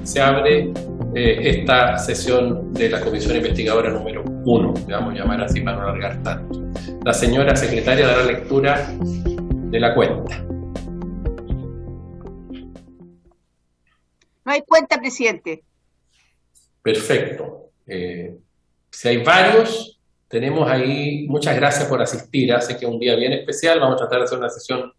Se abre esta sesión de la comisión investigadora número 1, le vamos a llamar así para no alargar tanto. La señora secretaria dará lectura de la cuenta. No hay cuenta, presidente. Perfecto. Si hay varios, tenemos ahí, muchas gracias por asistir. Sé que es un día bien especial, vamos a tratar de hacer una sesión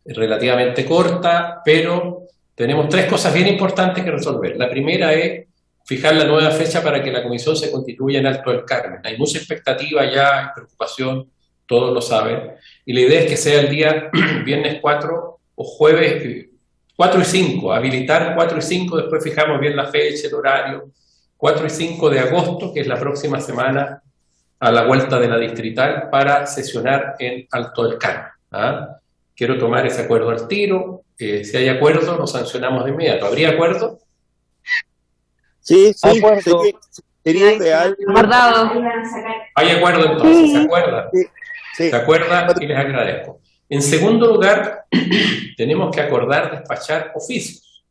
relativamente corta, pero tenemos 3 cosas bien importantes que resolver. La primera es fijar la nueva fecha para que la comisión se constituya en Alto del Carmen. Hay mucha expectativa ya, hay preocupación, todos lo saben, y la idea es que sea el día viernes 4 o jueves 4 y 5, habilitar 4 y 5, después fijamos bien la fecha, el horario, 4 y 5 de agosto, que es la próxima semana a la vuelta de la distrital, para sesionar en Alto del Carmen. Quiero tomar ese acuerdo al tiro. Si hay acuerdo, lo sancionamos de inmediato. ¿Habría acuerdo? Sí, sería ideal. Guardado. Hay acuerdo entonces, ¿se acuerdan? Sí. ¿Se acuerdan? Y les agradezco. En segundo lugar, tenemos que acordar despachar oficios.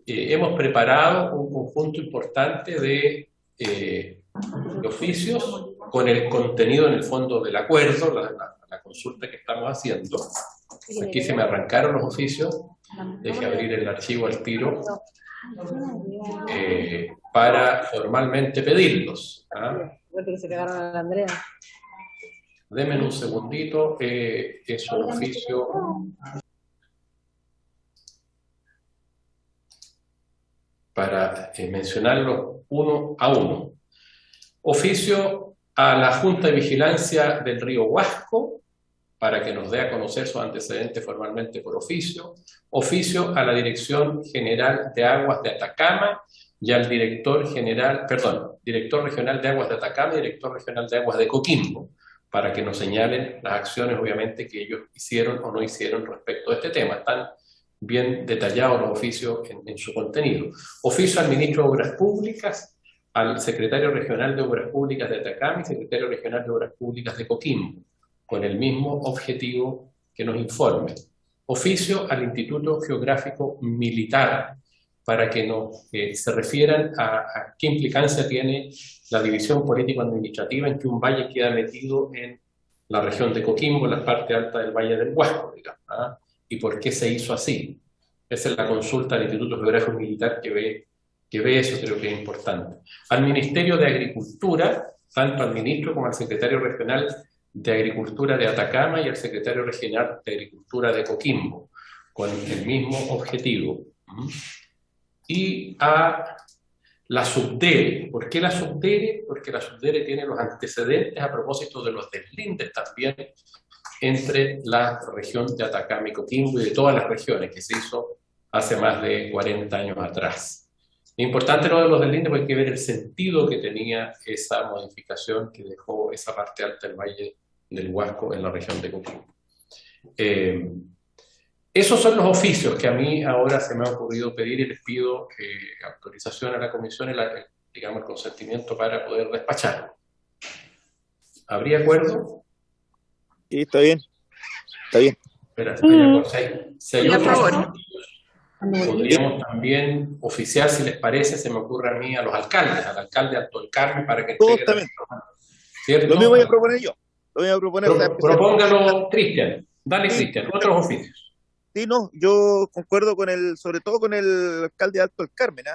Hemos preparado un conjunto importante de oficios con el contenido en el fondo del acuerdo, la consulta que estamos haciendo. Aquí se me arrancaron los oficios, deje abrir el archivo al tiro para formalmente pedirlos. Denme un segundito, es un oficio para mencionarlos uno a uno. Oficio a la Junta de Vigilancia del Río Huasco, para que nos dé a conocer sus antecedentes formalmente por oficio. Oficio a la Dirección General de Aguas de Atacama y al director regional de Aguas de Atacama y director regional de Aguas de Coquimbo, para que nos señalen las acciones, obviamente, que ellos hicieron o no hicieron respecto a este tema. Están bien detallados los oficios en su contenido. Oficio al Ministro de Obras Públicas, al Secretario Regional de Obras Públicas de Atacama y Secretario Regional de Obras Públicas de Coquimbo, con el mismo objetivo que nos informe. Oficio al Instituto Geográfico Militar, para que se refieran a qué implicancia tiene la división político-administrativa en que un valle queda metido en la región de Coquimbo, en la parte alta del Valle del Huasco, digamos, y por qué se hizo así. Esa es la consulta al Instituto Geográfico Militar que ve eso, creo que es importante. Al Ministerio de Agricultura, tanto al ministro como al secretario regional de Agricultura de Atacama y al secretario regional de Agricultura de Coquimbo, con el mismo objetivo. Y a la Subdere. ¿Por qué la Subdere? Porque la Subdere tiene los antecedentes a propósito de los deslindes también entre la región de Atacama y Coquimbo y de todas las regiones, que se hizo hace más de 40 años atrás. Es importante lo de los deslindes porque hay que ver el sentido que tenía esa modificación que dejó esa parte alta del Valle del Huasco en la región de Coquimbo. Esos son los oficios que a mí ahora se me ha ocurrido pedir y les pido autorización a la comisión, digamos, el consentimiento para poder despacharlo. ¿Habría acuerdo? Sí, está bien. Está bien. Espera, si hay otros podríamos también oficiar, si les parece, se me ocurre a mí, a los alcaldes, al alcalde Alto del Carmen, para que entregue también. ¿Cierto? Lo mismo voy a proponer yo. Lo voy a proponer. Propóngalo, Cristian. Dale, sí, Cristian, otros oficios. Sí, no, yo concuerdo sobre todo con el alcalde de Alto del Carmen,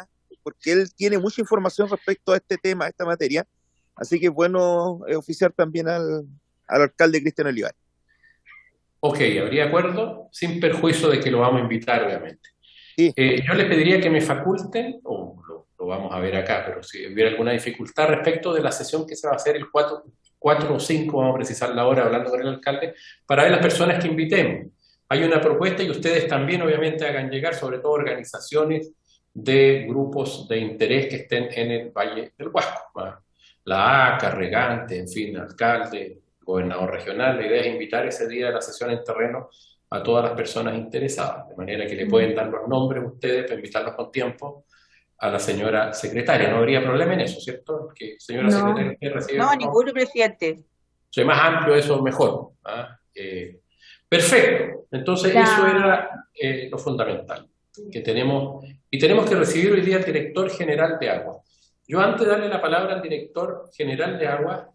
porque él tiene mucha información respecto a este tema, a esta materia, así que es bueno oficiar también al alcalde Cristian Olivares. Ok, ¿habría acuerdo? Sin perjuicio de que lo vamos a invitar, obviamente. Sí. Yo les pediría que me faculten, o lo vamos a ver acá, pero si hubiera alguna dificultad respecto de la sesión que se va a hacer el 4 o 5, vamos a precisar la hora hablando con el alcalde, para ver las personas que invitemos. Hay una propuesta y ustedes también obviamente hagan llegar, sobre todo organizaciones de grupos de interés que estén en el Valle del Huasco. La ACA, Regante, en fin, alcalde, gobernador regional. La idea es invitar ese día de la sesión en terreno a todas las personas interesadas, de manera que le pueden dar los nombres ustedes para invitarlos con tiempo a la señora secretaria. No habría problema en eso, ¿cierto? Que señora secretaria, ¿usted recibe? No, ninguno, presidente. Si es más amplio, eso mejor. Perfecto. Entonces, eso era lo fundamental. que tenemos, y tenemos que recibir hoy día al director general de agua. Yo antes de darle la palabra al director general de agua,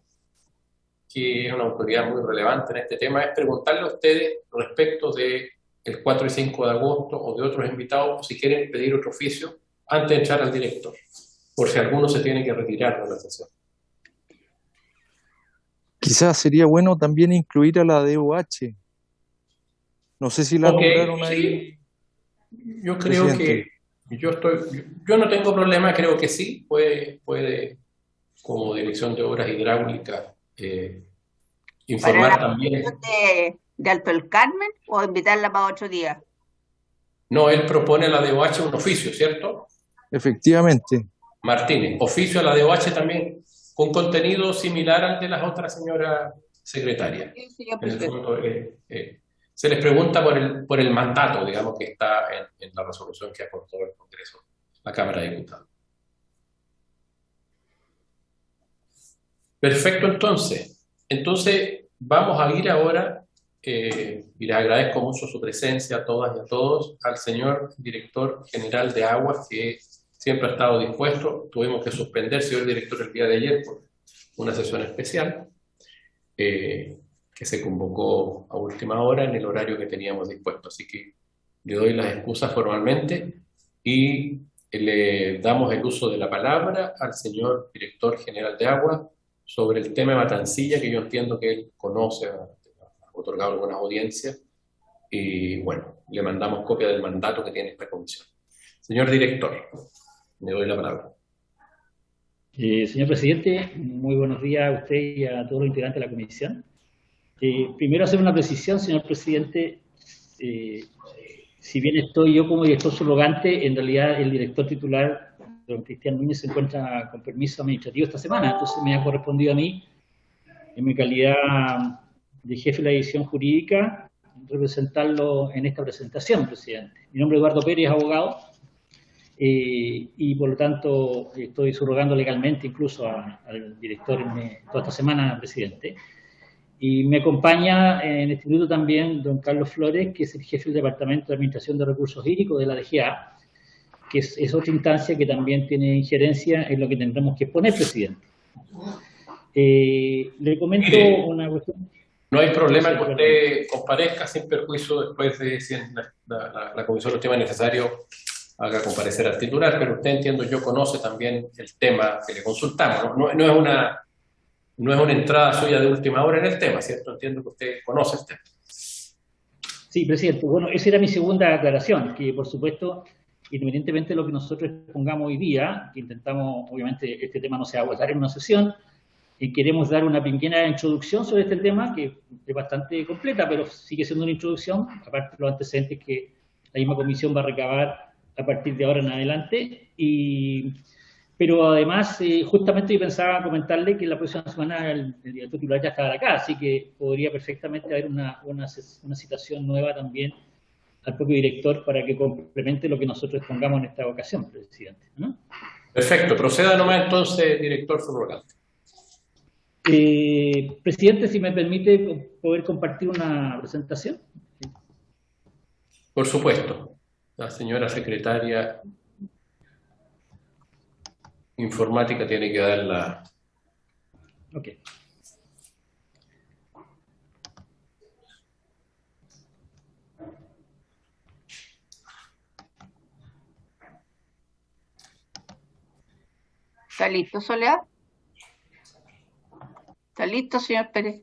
que es una autoridad muy relevante en este tema, es preguntarle a ustedes respecto de el 4 y 5 de agosto o de otros invitados, si quieren pedir otro oficio antes de entrar al director, por si alguno se tiene que retirar de la sesión. Quizás sería bueno también incluir a la DOH. No sé si la nombraron ahí. Sí. Yo creo que yo no tengo problema, creo que sí, puede como Dirección de Obras Hidráulicas informar ¿Para la también. de Alto el Carmen o invitarla para otro día? No, él propone a la DOH un oficio, ¿cierto? Efectivamente. Martínez, oficio a la DOH también, con contenido similar al de las otras señoras secretarias. Sí, señor En el presidente. fondo, se les pregunta por el mandato, digamos, que está en la resolución que aportó el Congreso, la Cámara de Diputados. Perfecto, entonces vamos a ir ahora, y les agradezco mucho su presencia a todas y a todos, al señor director general de Aguas, que siempre ha estado dispuesto. Tuvimos que suspender, señor director, el día de ayer por una sesión especial, que se convocó a última hora en el horario que teníamos dispuesto. Así que le doy las excusas formalmente y le damos el uso de la palabra al señor director general de Aguas sobre el tema de Matancilla, que yo entiendo que él conoce, ha otorgado algunas audiencias, y bueno, le mandamos copia del mandato que tiene esta comisión. Señor director, le doy la palabra. Señor presidente, muy buenos días a usted y a todos los integrantes de la comisión. Primero hacer una precisión, señor presidente. Si bien estoy yo como director subrogante, en realidad el director titular, don Cristian Núñez, se encuentra con permiso administrativo esta semana, entonces me ha correspondido a mí, en mi calidad de jefe de la división jurídica, representarlo en esta presentación, presidente. Mi nombre es Eduardo Pérez, abogado, y por lo tanto estoy subrogando legalmente incluso al director toda esta semana, presidente. Y me acompaña en este minuto también don Carlos Flores, que es el jefe del Departamento de Administración de Recursos Hídricos de la DGA, que es otra instancia que también tiene injerencia en lo que tendremos que exponer, presidente. Le comento una cuestión. No hay problema en que usted comparezca sin perjuicio después de si la comisión lo estima necesario haga comparecer al titular, pero usted, entiendo yo, conoce también el tema que le consultamos. No es una entrada suya de última hora en el tema, ¿cierto? Entiendo que usted conoce el tema. Sí, presidente. Bueno, esa era mi segunda aclaración, que por supuesto, independientemente de lo que nosotros expongamos hoy día, que intentamos, obviamente, este tema no se va a agotar en una sesión, y queremos dar una pequeña introducción sobre este tema, que es bastante completa, pero sigue siendo una introducción, aparte de los antecedentes que la misma comisión va a recabar a partir de ahora en adelante. Pero además, justamente yo pensaba comentarle que la próxima semana el director titular ya estará acá, así que podría perfectamente haber una citación nueva también al propio director para que complemente lo que nosotros expongamos en esta ocasión, presidente, ¿no? Perfecto, proceda nomás entonces, director subrogante. Presidente, si me permite poder compartir una presentación. Por supuesto. La señora secretaria informática tiene que dar la... Ok. ¿Está listo, Soledad? ¿Está listo, señor Pérez?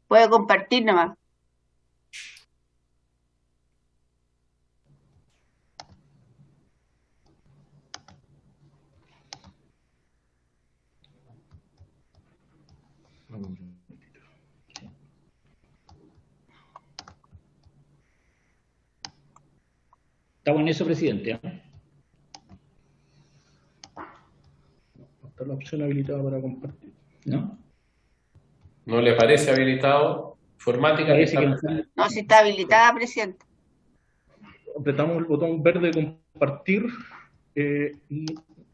Puede compartir nomás. ¿Estamos en eso, presidente? Está la opción habilitada para compartir, ¿no? ¿No le parece habilitado? Informática. Parece que no, si está habilitada, presidente. Apretamos el botón verde de compartir y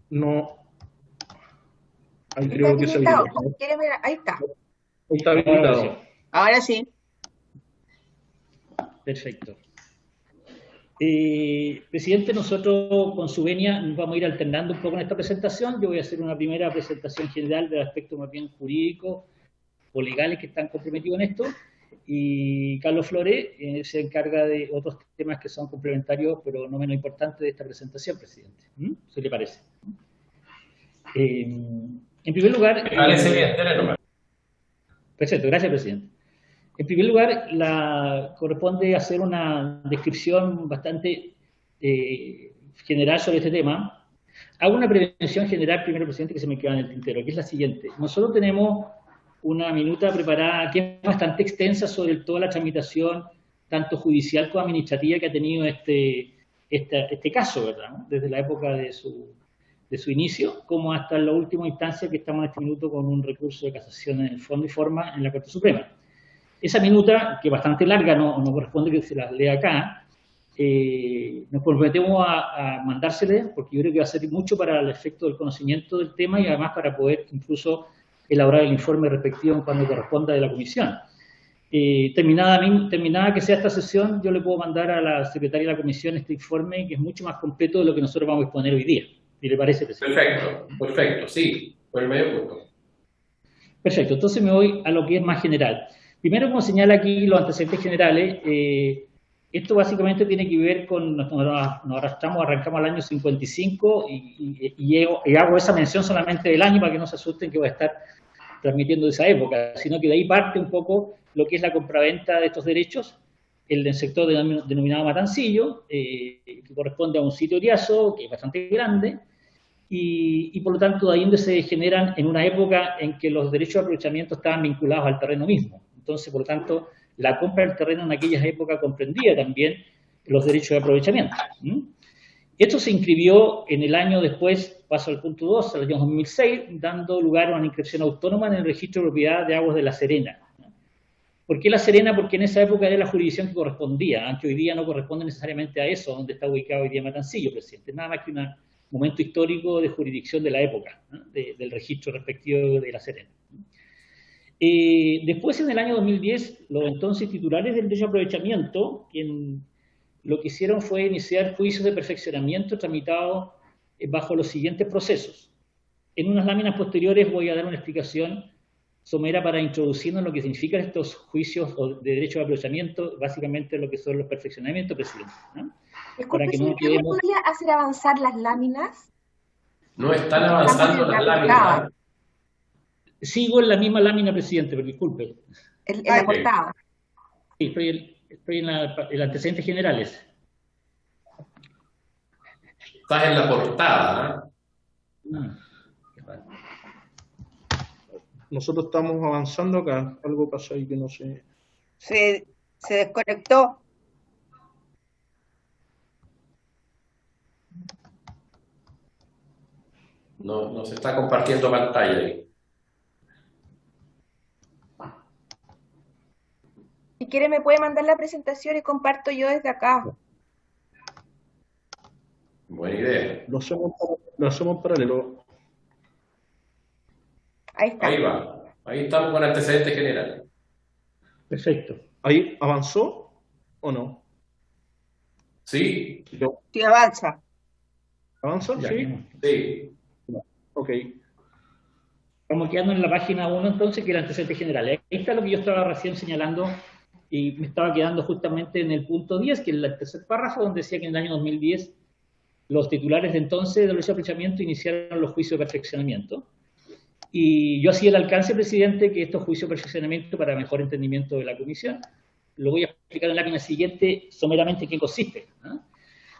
no... Ahí creo que se habilitado. ¿Quiere ver? Ahí está. Ahí está habilitado. Ahora sí. Perfecto. Presidente, nosotros con su venia vamos a ir alternando un poco en esta presentación. Yo voy a hacer una primera presentación general del aspecto más bien jurídico o legales que están comprometidos en esto, y Carlos Flores se encarga de otros temas que son complementarios, pero no menos importantes de esta presentación, presidente. ¿Se le parece? En primer lugar... Me parece bien, dale nomás. Perfecto, gracias, presidente. En primer lugar, corresponde hacer una descripción bastante general sobre este tema. Hago una prevención general primero, presidente, que se me queda en el tintero, que es la siguiente. Nosotros tenemos una minuta preparada que es bastante extensa sobre toda la tramitación, tanto judicial como administrativa, que ha tenido este caso, ¿verdad? ¿No? Desde la época de su inicio, como hasta la última instancia que estamos en este minuto con un recurso de casación en el fondo y forma en la Corte Suprema. Esa minuta, que es bastante larga, no corresponde que se la lea acá, nos comprometemos a mandársela, porque yo creo que va a servir mucho para el efecto del conocimiento del tema y además para poder incluso elaborar el informe respectivo cuando corresponda de la comisión. Terminada que sea esta sesión, yo le puedo mandar a la secretaria de la comisión este informe, que es mucho más completo de lo que nosotros vamos a exponer hoy día. ¿Y le parece, presidente? Perfecto, sí, por el medio punto. Perfecto, entonces me voy a lo que es más general. Primero, como señala aquí los antecedentes generales, esto básicamente tiene que ver con, nos arrancamos al año 55 y hago esa mención solamente del año para que no se asusten que voy a estar transmitiendo de esa época, sino que de ahí parte un poco lo que es la compraventa de estos derechos, el del sector denominado Matancillo, que corresponde a un sitio Oriazo, que es bastante grande, y por lo tanto de ahí donde se generan en una época en que los derechos de aprovechamiento estaban vinculados al terreno mismo. Entonces, por lo tanto, la compra del terreno en aquellas épocas comprendía también los derechos de aprovechamiento. Esto se inscribió en el año después, paso al punto 2, al año 2006, dando lugar a una inscripción autónoma en el registro de propiedad de aguas de La Serena. ¿Por qué La Serena? Porque en esa época era la jurisdicción que correspondía, aunque hoy día no corresponde necesariamente a eso, donde está ubicado hoy día Matancillo, presidente. Nada más que un momento histórico de jurisdicción de la época, ¿no? Del registro respectivo de La Serena. Después, en el año 2010, los entonces titulares del derecho de aprovechamiento, lo que hicieron fue iniciar juicios de perfeccionamiento tramitados bajo los siguientes procesos. En unas láminas posteriores voy a dar una explicación somera para introducirnos lo que significan estos juicios de derecho de aprovechamiento, básicamente lo que son los perfeccionamientos, presidente, ¿no? Disculpe, para que no quedemos... ¿podría hacer avanzar las láminas? No están avanzando las láminas. Sigo en la misma lámina, presidente, pero disculpe. En la portada. Sí, estoy en el antecedentes generales. Estás en la portada, ¿no? Nosotros estamos avanzando acá. Algo pasa ahí que no sé. Se desconectó. No se está compartiendo pantalla ahí. Si quiere me puede mandar la presentación y comparto yo desde acá. Buena idea. Lo hacemos paralelo. Ahí está. Ahí va. Ahí estamos con antecedentes generales. Perfecto. ¿Ahí avanzó o no? ¿Sí? Sí, avanza. ¿Avanza? Ya, Sí. Sí. Ok. Estamos quedando en la página 1 entonces, que es el antecedente general. Ahí está lo que yo estaba recién señalando y me estaba quedando justamente en el punto 10, que es el tercer párrafo, donde decía que en el año 2010 los titulares de entonces del derecho de aprovechamiento iniciaron los juicios de perfeccionamiento. Y yo hacía el alcance, presidente, que estos juicios de perfeccionamiento, para mejor entendimiento de la comisión, lo voy a explicar en la lámina siguiente someramente en qué consiste, ¿no?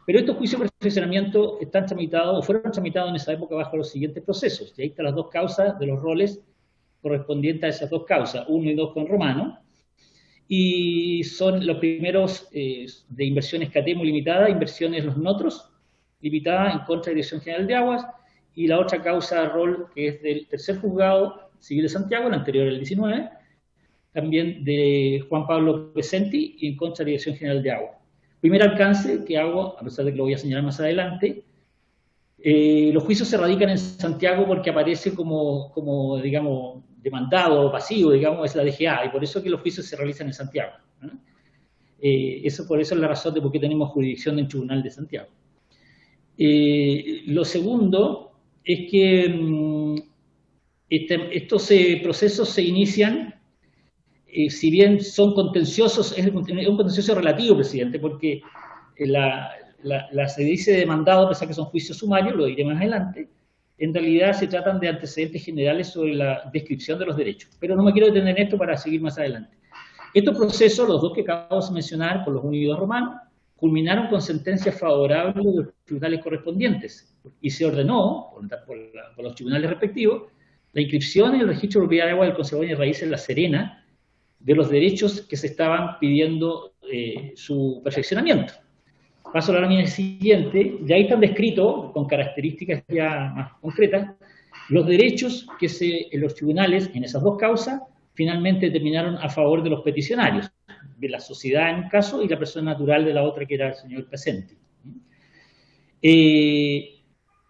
Pero estos juicios de perfeccionamiento están tramitados, o fueron tramitados en esa época bajo los siguientes procesos. Y ahí están las dos causas de los roles correspondientes a esas dos causas, 1 y 2 con Romano. Y son los primeros de inversiones Catemo limitada, inversiones Los Notros, limitada en contra de la Dirección General de Aguas, y la otra causa de rol que es del tercer juzgado civil de Santiago, el anterior el 19, también de Juan Pablo Pesenti y en contra de la Dirección General de Agua. Primer alcance que hago, a pesar de que lo voy a señalar más adelante, los juicios se radican en Santiago porque aparece como digamos, demandado o pasivo, digamos, es la DGA, y por eso que los juicios se realizan en Santiago, ¿no? Por eso es la razón de por qué tenemos jurisdicción en el Tribunal de Santiago. Lo segundo es que estos procesos se inician, si bien son contenciosos, es un contencioso relativo, presidente, porque se dice demandado, a pesar que son juicios sumarios, lo diré más adelante, en realidad se tratan de antecedentes generales sobre la descripción de los derechos. Pero no me quiero detener en esto para seguir más adelante. Estos procesos, los dos que acabo de mencionar, por los 1 y 2 romanos, culminaron con sentencias favorables de los tribunales correspondientes y se ordenó, por los tribunales respectivos, la inscripción en el registro de propiedad de agua del Conservador y Raíces La Serena de los derechos que se estaban pidiendo su perfeccionamiento. Paso a la lámina siguiente, ya ahí están descritos, con características ya más concretas, los derechos que los tribunales, en esas dos causas, finalmente determinaron a favor de los peticionarios, de la sociedad en un caso y la persona natural de la otra, que era el señor Pesenti.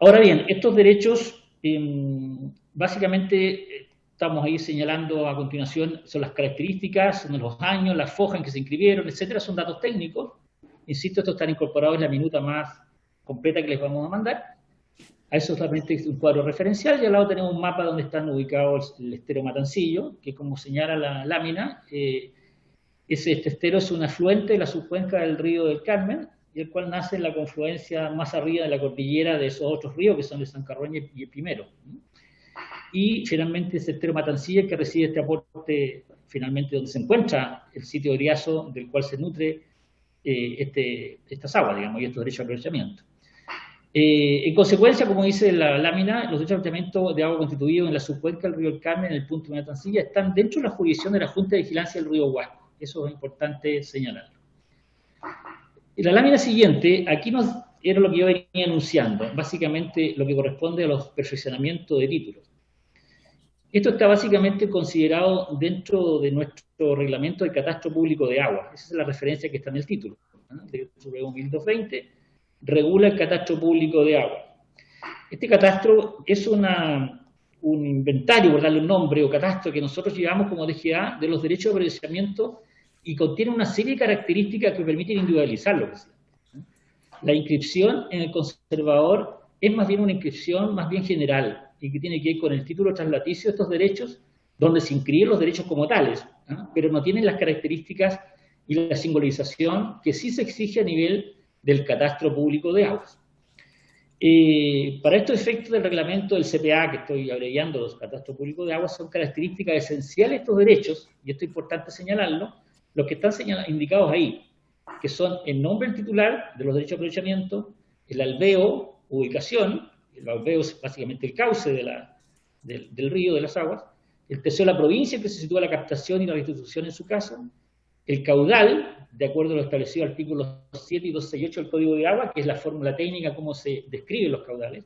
Ahora bien, estos derechos, básicamente, estamos ahí señalando a continuación, son las características, son los años, las fojas en que se inscribieron, etcétera, son datos técnicos. Insisto, estos están incorporados en la minuta más completa que les vamos a mandar. A eso solamente es un cuadro referencial, y al lado tenemos un mapa donde están ubicados el estero Matancillo, que como señala la lámina, este estero es un afluente de la subcuenca del río del Carmen, y el cual nace en la confluencia más arriba de la cordillera de esos otros ríos, que son el San Carroña y el Primero. Y finalmente es el estero Matancillo que recibe este aporte, finalmente donde se encuentra el sitio de Oriazo, del cual se nutre estas aguas, digamos, y estos derechos de aprovechamiento. En consecuencia, como dice la lámina, los derechos de aprovechamiento de agua constituidos en la subcuenca del río del Carmen, en el punto de Matancilla, están dentro de la jurisdicción de la Junta de Vigilancia del río Huasco. Eso es importante señalarlo. En la lámina siguiente, aquí era lo que yo venía anunciando, básicamente lo que corresponde a los perfeccionamientos de títulos. Esto está básicamente considerado dentro de nuestro reglamento de catastro público de agua. Esa es la referencia que está en el título. De 1220 regula el catastro público de agua. Este catastro es un inventario, por darle un nombre, o catastro que nosotros llevamos como DGA de los derechos de aprovechamiento y contiene una serie de características que permiten individualizarlo. La inscripción en el conservador es más bien una inscripción más bien general y que tiene que ver con el título traslaticio de estos derechos, donde se inscriben los derechos como tales, pero no tienen las características y la singularización que sí se exige a nivel del catastro público de aguas. Para estos efectos del reglamento del CPA, que estoy abreviando, los catastros públicos de aguas, son características esenciales de estos derechos, y esto es importante señalarlo, los que están indicados ahí, que son el nombre del titular de los derechos de aprovechamiento, el albeo, ubicación, el albeo es básicamente el cauce del río, de las aguas, el tesoro de la provincia en que se sitúa la captación y la restitución en su caso, el caudal, de acuerdo a lo establecido en artículos 7 y 268 del Código de Agua, que es la fórmula técnica, cómo se describen los caudales,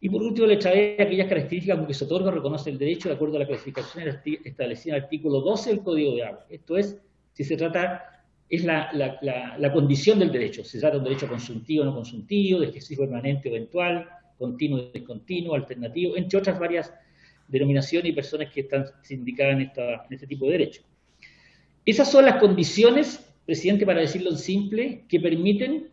y por último le trae aquellas características con que se otorga o reconoce el derecho de acuerdo a la clasificación establecida en el artículo 12 del Código de Agua. Esto es, si se trata, es la condición del derecho, si se trata de un derecho consultivo o no consultivo, de ejercicio permanente o eventual, continuo y discontinuo, alternativo, entre otras varias denominaciones y personas que están indicadas en este tipo de derechos. Esas son las condiciones, presidente, para decirlo en simple, que permiten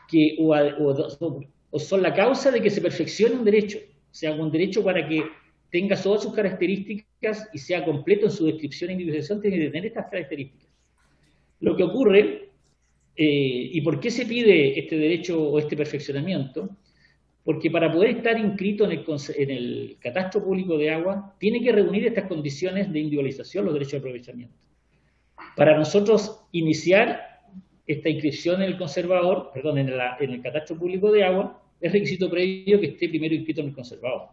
que, o son la causa de que se perfeccione un derecho, sea un derecho para que tenga todas sus características y sea completo en su descripción e individualización, tiene que tener estas características. Lo que ocurre, y por qué se pide este derecho o este perfeccionamiento, porque para poder estar inscrito en el catastro público de agua, tiene que reunir estas condiciones de individualización, los derechos de aprovechamiento. Para nosotros iniciar esta inscripción en el conservador, perdón, en el catastro público de agua, es requisito previo que esté primero inscrito en el conservador.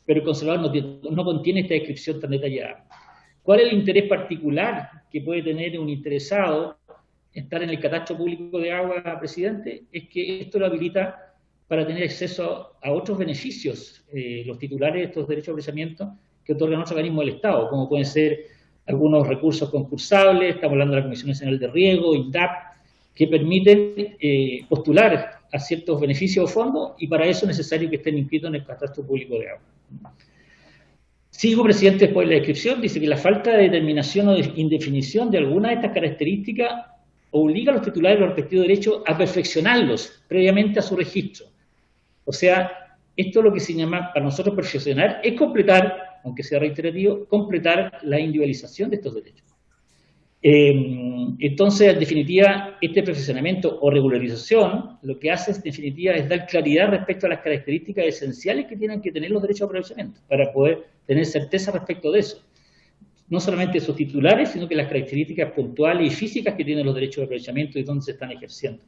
Pero el conservador no contiene esta descripción tan detallada. ¿Cuál es el interés particular que puede tener un interesado en estar en el catastro público de agua, presidente? Es que esto lo habilita para tener acceso a otros beneficios, los titulares de estos derechos de aprovechamiento que otorgan otros organismos del Estado, como pueden ser algunos recursos concursables, estamos hablando de la Comisión Nacional de Riego, INDAP, que permiten postular a ciertos beneficios o fondos, y para eso es necesario que estén inscritos en el catastro público de agua. Sigo, presidente, después de la descripción, dice que la falta de determinación o de indefinición de alguna de estas características obliga a los titulares de los respectivos derechos a perfeccionarlos previamente a su registro. O sea, esto es lo que se llama para nosotros perfeccionar, es completar, aunque sea reiterativo, completar la individualización de estos derechos. Entonces, en definitiva, este perfeccionamiento o regularización, lo que hace, en definitiva, es dar claridad respecto a las características esenciales que tienen que tener los derechos de aprovechamiento, para poder tener certeza respecto de eso. No solamente sus titulares, sino que las características puntuales y físicas que tienen los derechos de aprovechamiento y dónde se están ejerciendo.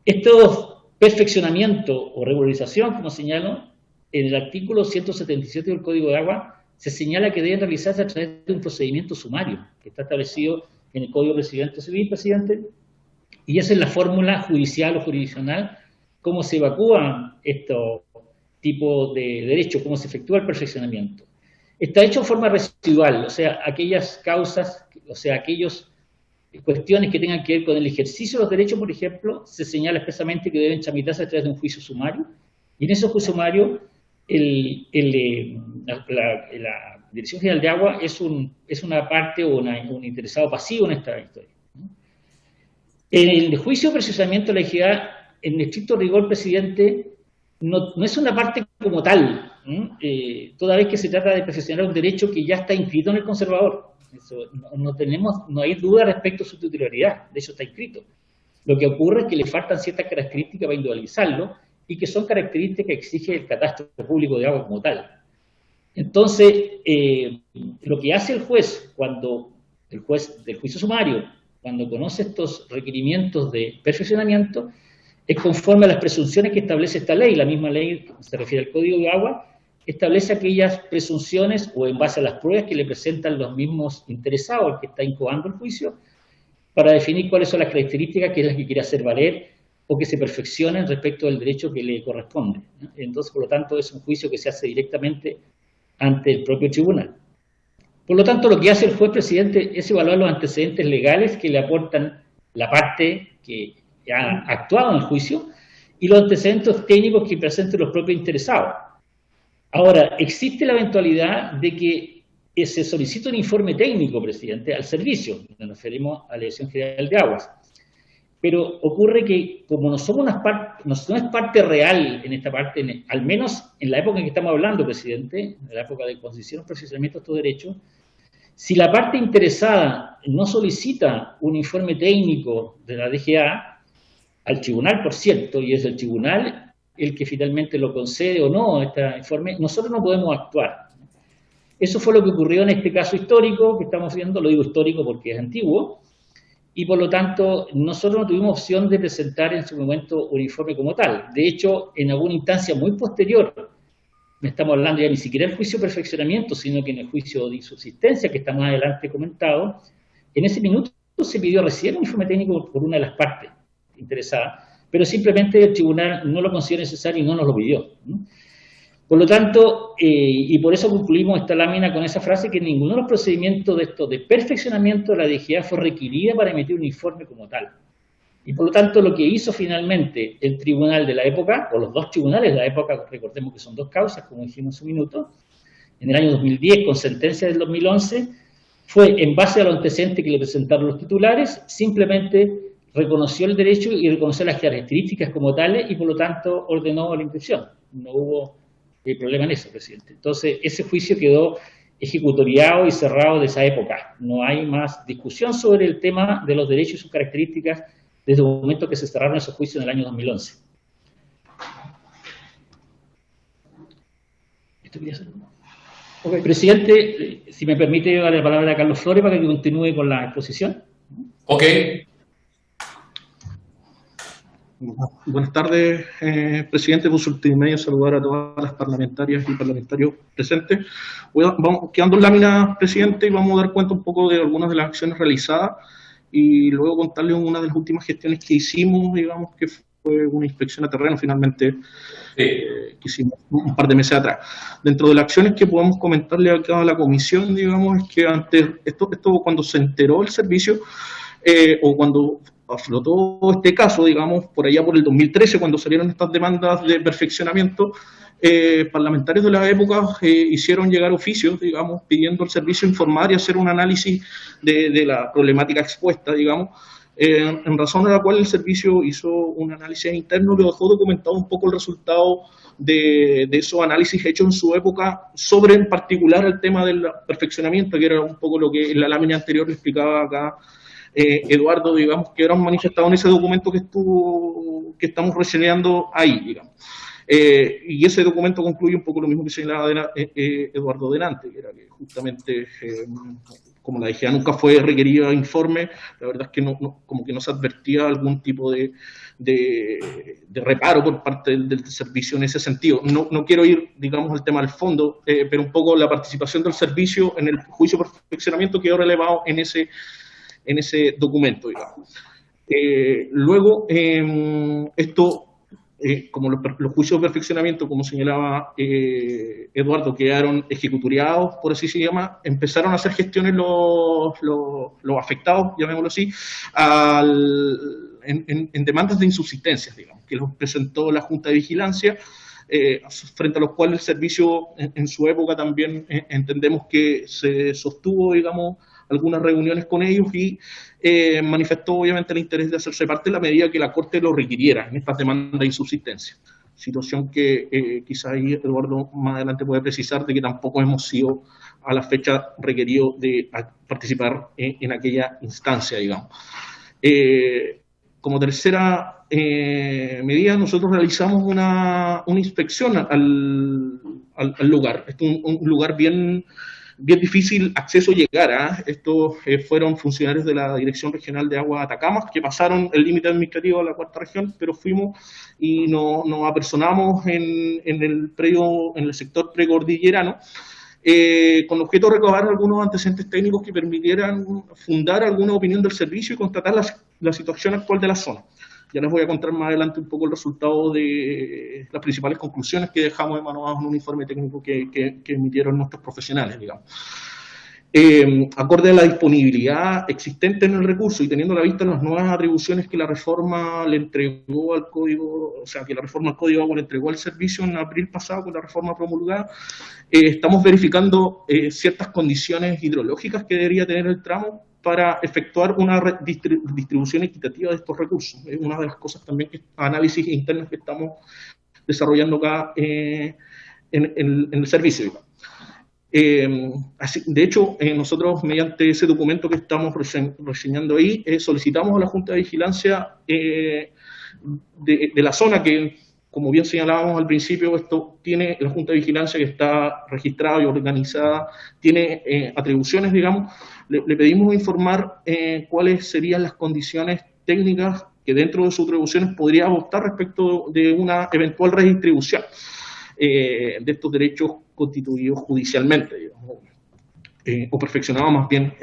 Estos perfeccionamiento o regularización, como señalo, en el artículo 177 del Código de Agua, se señala que deben realizarse a través de un procedimiento sumario, que está establecido en el Código de Procedimiento Civil, presidente, y esa es la fórmula judicial o jurisdiccional, cómo se evacúan estos tipos de derechos, cómo se efectúa el perfeccionamiento. Está hecho en forma residual, o sea, aquellas causas, o sea, aquellas cuestiones que tengan que ver con el ejercicio de los derechos, por ejemplo, se señala expresamente que deben tramitarse a través de un juicio sumario, y en ese juicio sumario la Dirección General de Agua es una parte o un interesado pasivo en esta historia. En el juicio de perfeccionamiento de la equidad, en estricto rigor, presidente, no es una parte como tal, toda vez que se trata de perfeccionar un derecho que ya está inscrito en el conservador. Eso, no hay duda respecto a su titularidad, de hecho está inscrito. Lo que ocurre es que le faltan ciertas características para individualizarlo, y que son características que exige el catastro público de agua como tal. Entonces, lo que hace el juez del juicio sumario, cuando conoce estos requerimientos de perfeccionamiento, es conforme a las presunciones que establece esta ley. La misma ley, que se refiere al Código de Agua, establece aquellas presunciones o en base a las pruebas que le presentan los mismos interesados, el que está incoando el juicio, para definir cuáles son las características que es las que quiere hacer valer o que se perfeccionen respecto del derecho que le corresponde, ¿no? Entonces, por lo tanto, es un juicio que se hace directamente ante el propio tribunal. Por lo tanto, lo que hace el juez presidente es evaluar los antecedentes legales que le aportan la parte que ha actuado en el juicio y los antecedentes técnicos que presenten los propios interesados. Ahora, existe la eventualidad de que se solicite un informe técnico, presidente, al servicio, nos referimos a la Dirección General de Aguas. Pero ocurre que, como no es parte real en esta parte, al menos en la época en que estamos hablando, presidente, en la época de concesión y perfeccionamiento de estos derechos, si la parte interesada no solicita un informe técnico de la DGA, al tribunal, por cierto, y es el tribunal el que finalmente lo concede o no este informe, nosotros no podemos actuar. Eso fue lo que ocurrió en este caso histórico que estamos viendo, lo digo histórico porque es antiguo, y por lo tanto nosotros no tuvimos opción de presentar en su momento un informe como tal. De hecho, en alguna instancia muy posterior, no estamos hablando ya ni siquiera del juicio de perfeccionamiento, sino que en el juicio de subsistencia, que está más adelante comentado, en ese minuto se pidió recién un informe técnico por una de las partes interesadas, pero simplemente el tribunal no lo consideró necesario y no nos lo pidió, ¿no? Por lo tanto, y por eso concluimos esta lámina con esa frase, que ninguno de los procedimientos de perfeccionamiento de la DGA fue requerida para emitir un informe como tal. Y por lo tanto, lo que hizo finalmente el tribunal de la época, o los dos tribunales de la época, recordemos que son dos causas, como dijimos hace un minuto, en el año 2010 con sentencia del 2011, fue en base a los antecedentes que le presentaron los titulares, simplemente reconoció el derecho y reconoció las características como tales y por lo tanto ordenó la inscripción. No hubo problema en eso, presidente. Entonces, ese juicio quedó ejecutoriado y cerrado de esa época. No hay más discusión sobre el tema de los derechos y sus características desde el momento que se cerraron esos juicios en el año 2011. ¿Esto quería hacer? Okay. Presidente, si me permite dar la palabra a Carlos Flores para que continúe con la exposición. Ok. Buenas tardes, presidente. Por su medio saludar a todas las parlamentarias y parlamentarios presentes. Vamos quedando en lámina, presidente, y vamos a dar cuenta un poco de algunas de las acciones realizadas y luego contarles una de las últimas gestiones que hicimos, digamos, que fue una inspección a terreno finalmente que hicimos un par de meses atrás. Dentro de las acciones que podemos comentarle acá a la comisión, digamos, es que ante esto cuando se enteró el servicio, o cuando aflotó este caso, digamos, por allá por el 2013, cuando salieron estas demandas de perfeccionamiento, parlamentarios de la época hicieron llegar oficios, digamos, pidiendo al servicio informar y hacer un análisis de la problemática expuesta, digamos, en razón a la cual el servicio hizo un análisis interno que dejó documentado un poco el resultado de esos análisis hechos en su época sobre en particular el tema del perfeccionamiento, que era un poco lo que en la lámina anterior le explicaba acá Eduardo, digamos, que eran manifestados en ese documento que estamos reseñando ahí, digamos. Y ese documento concluye un poco lo mismo que señalaba Eduardo delante, que era que justamente, como la DGA nunca fue requerido informe, la verdad es que como que no se advertía algún tipo de reparo por parte del servicio en ese sentido. No quiero ir, digamos, al tema del fondo, pero un poco la participación del servicio en el juicio de perfeccionamiento quedó relevado en ese documento, digamos. Luego, esto, como los juicios de perfeccionamiento, como señalaba Eduardo, quedaron ejecuturiados, por así se llama, empezaron a hacer gestiones los afectados, llamémoslo así, en demandas de insubsistencias, digamos, que los presentó la Junta de Vigilancia, frente a los cuales el servicio en su época también entendemos que se sostuvo, digamos, algunas reuniones con ellos y manifestó obviamente el interés de hacerse parte en la medida que la Corte lo requiriera en estas demandas de insubsistencia. Situación que quizás ahí Eduardo más adelante puede precisar de que tampoco hemos sido a la fecha requeridos de participar en aquella instancia, digamos. Como tercera medida, nosotros realizamos una inspección al lugar. Es un lugar bien difícil acceso llegar. Estos fueron funcionarios de la Dirección Regional de Aguas Atacama que pasaron el límite administrativo a la cuarta región, pero fuimos y nos apersonamos en el sector precordillerano, con objeto de recabar algunos antecedentes técnicos que permitieran fundar alguna opinión del servicio y constatar la situación actual de la zona. Ya les voy a contar más adelante un poco el resultado de las principales conclusiones que dejamos emanadas en un informe técnico que emitieron nuestros profesionales, digamos. Acorde a la disponibilidad existente en el recurso y teniendo a la vista las nuevas atribuciones que la reforma le entregó al Código, o sea, que la reforma al Código Agua le entregó al servicio en abril pasado con la reforma promulgada, estamos verificando ciertas condiciones hidrológicas que debería tener el tramo para efectuar una distribución equitativa de estos recursos. Es una de las cosas también, análisis internos que estamos desarrollando acá en el servicio. De hecho, nosotros mediante ese documento que estamos reseñando ahí, solicitamos a la Junta de Vigilancia de la zona que, como bien señalábamos al principio, esto tiene la Junta de Vigilancia que está registrada y organizada, tiene atribuciones, digamos. Le pedimos informar cuáles serían las condiciones técnicas que dentro de sus atribuciones podría adoptar respecto de una eventual redistribución de estos derechos constituidos judicialmente, digamos, o perfeccionados más bien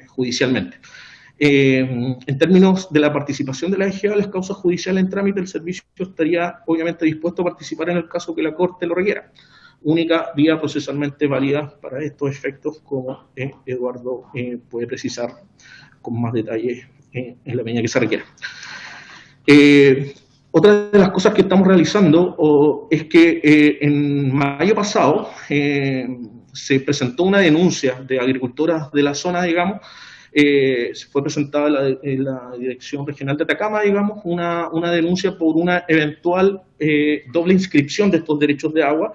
judicialmente. En términos de la participación de la DGA en las causas judiciales en trámite, el servicio estaría obviamente dispuesto a participar en el caso que la Corte lo requiera. Única vía procesalmente válida para estos efectos, como Eduardo puede precisar con más detalle en la medida que se requiera. Otra de las cosas que estamos realizando es que en mayo pasado se presentó una denuncia de agricultoras de la zona, digamos, se fue presentada en la Dirección Regional de Atacama, digamos, una denuncia por una eventual doble inscripción de estos derechos de agua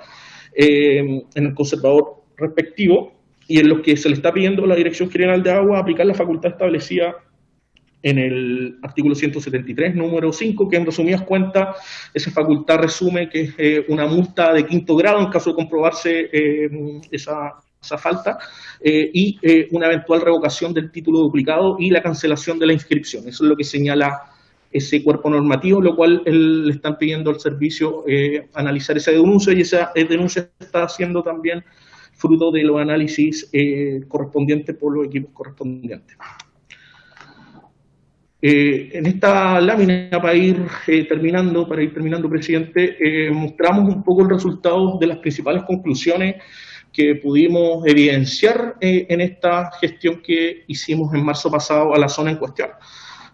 en el conservador respectivo, y en los que se le está pidiendo a la Dirección General de Agua aplicar la facultad establecida en el artículo 173, número 5, que en resumidas cuentas, esa facultad resume que es una multa de 5º grado en caso de comprobarse esa falta, y una eventual revocación del título duplicado y la cancelación de la inscripción. Eso es lo que señala ese cuerpo normativo, lo cual le están pidiendo al servicio analizar esa denuncia, y esa denuncia está siendo también fruto de los análisis correspondientes por los equipos correspondientes. En esta lámina, para ir terminando, presidente, mostramos un poco el resultado de las principales conclusiones que pudimos evidenciar en esta gestión que hicimos en marzo pasado a la zona en cuestión.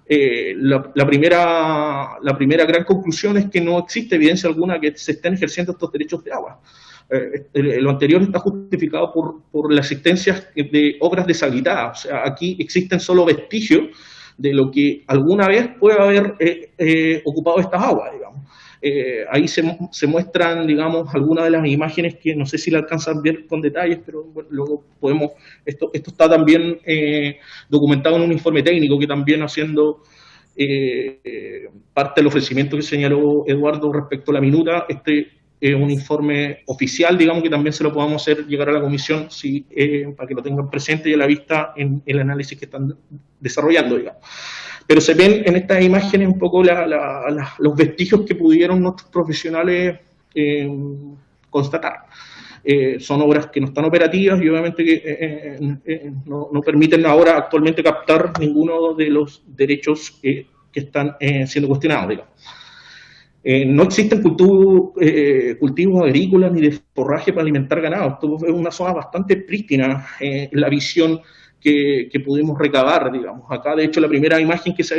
La primera gran conclusión es que no existe evidencia alguna que se estén ejerciendo estos derechos de agua. Lo anterior está justificado por la existencia de obras deshabilitadas. O sea, aquí existen solo vestigios lo que alguna vez puede haber ocupado estas aguas, digamos. Ahí se muestran, digamos, algunas de las imágenes que no sé si la alcanzan a ver con detalles, pero bueno, luego podemos, esto está también documentado en un informe técnico que también haciendo parte del ofrecimiento que señaló Eduardo respecto a la minuta. Este es un informe oficial, digamos, que también se lo podamos hacer llegar a la comisión para que lo tengan presente y a la vista en el análisis que están desarrollando, digamos. Pero se ven en estas imágenes un poco los vestigios que pudieron nuestros profesionales constatar. Son obras que no están operativas y obviamente que no permiten ahora actualmente captar ninguno de los derechos que están siendo cuestionados, digamos. No existen cultivos agrícolas ni de forraje para alimentar ganado. Esto es una zona bastante prístina en la visión que pudimos recabar, digamos. Acá, de hecho, la primera imagen que se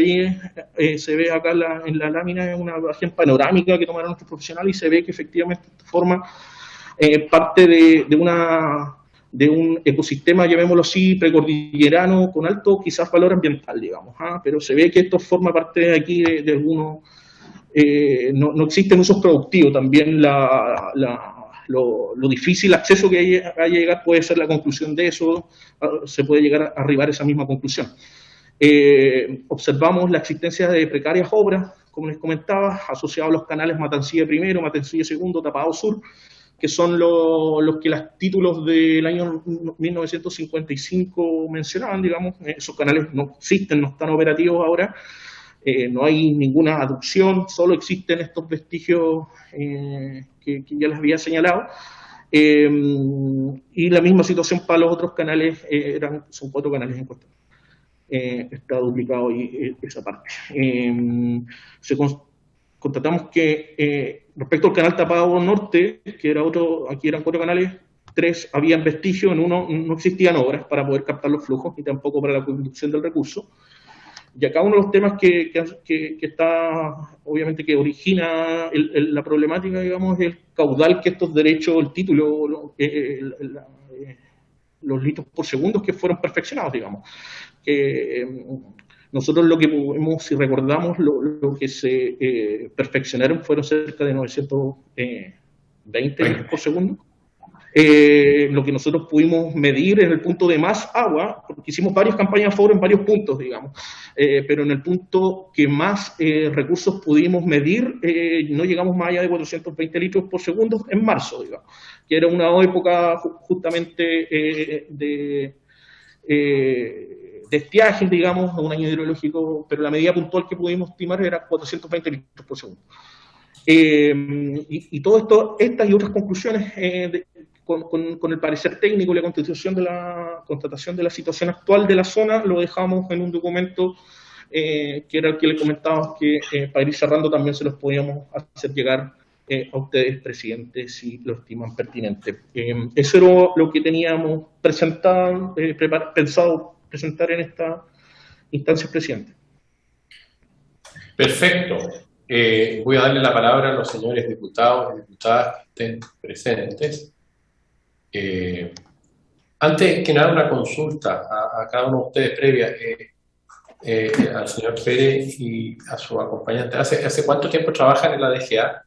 ve acá en la lámina es una imagen panorámica que tomaron nuestros profesionales y se ve que efectivamente forma parte de un ecosistema, llamémoslo así, precordillerano con alto quizás valor ambiental, digamos. Pero se ve que esto forma parte de aquí de algunos... no existen usos productivos. También lo difícil acceso que hay a llegar puede ser la conclusión de eso, se puede llegar a arribar a esa misma conclusión. Observamos la existencia de precarias obras, como les comentaba, asociados a los canales Matancilla primero, Matancilla segundo, Tapado Sur, que son los que los títulos del año 1955 mencionaban, digamos. Esos canales no existen, no están operativos ahora. No hay ninguna aducción, solo existen estos vestigios que ya les había señalado. Y la misma situación para los otros canales, son 4 canales en cuestión. Está duplicado ahí esa parte. Constatamos que respecto al canal Tapado Norte, que era otro, aquí eran 4 canales, 3 habían vestigios, en uno no existían obras para poder captar los flujos, ni tampoco para la conducción del recurso. Y acá uno de los temas que está, obviamente, que origina la problemática, digamos, es el caudal que estos derechos, el título, los litros por segundo que fueron perfeccionados, digamos. Nosotros lo que podemos, si recordamos, lo que se perfeccionaron fueron cerca de 920 litros por segundo. Lo que nosotros pudimos medir en el punto de más agua, porque hicimos varias campañas a favor en varios puntos, digamos, pero en el punto que más recursos pudimos medir, no llegamos más allá de 420 litros por segundo en marzo, digamos, que era una época justamente de estiaje, digamos, un año hidrológico, pero la medida puntual que pudimos estimar era 420 litros por segundo. Y todo esto, estas y otras conclusiones con el parecer técnico y la constatación de la situación actual de la zona, lo dejamos en un documento que era el que le comentábamos que para ir cerrando también se los podíamos hacer llegar a ustedes, presidente, si lo estiman pertinente. Eso era lo que teníamos pensado presentar en esta instancia, presidente. Perfecto. Voy a darle la palabra a los señores diputados y diputadas que estén presentes. Antes que nada, una consulta a cada uno de ustedes previa, al señor Pérez y a su acompañante. ¿Hace cuánto tiempo trabajan en la DGA,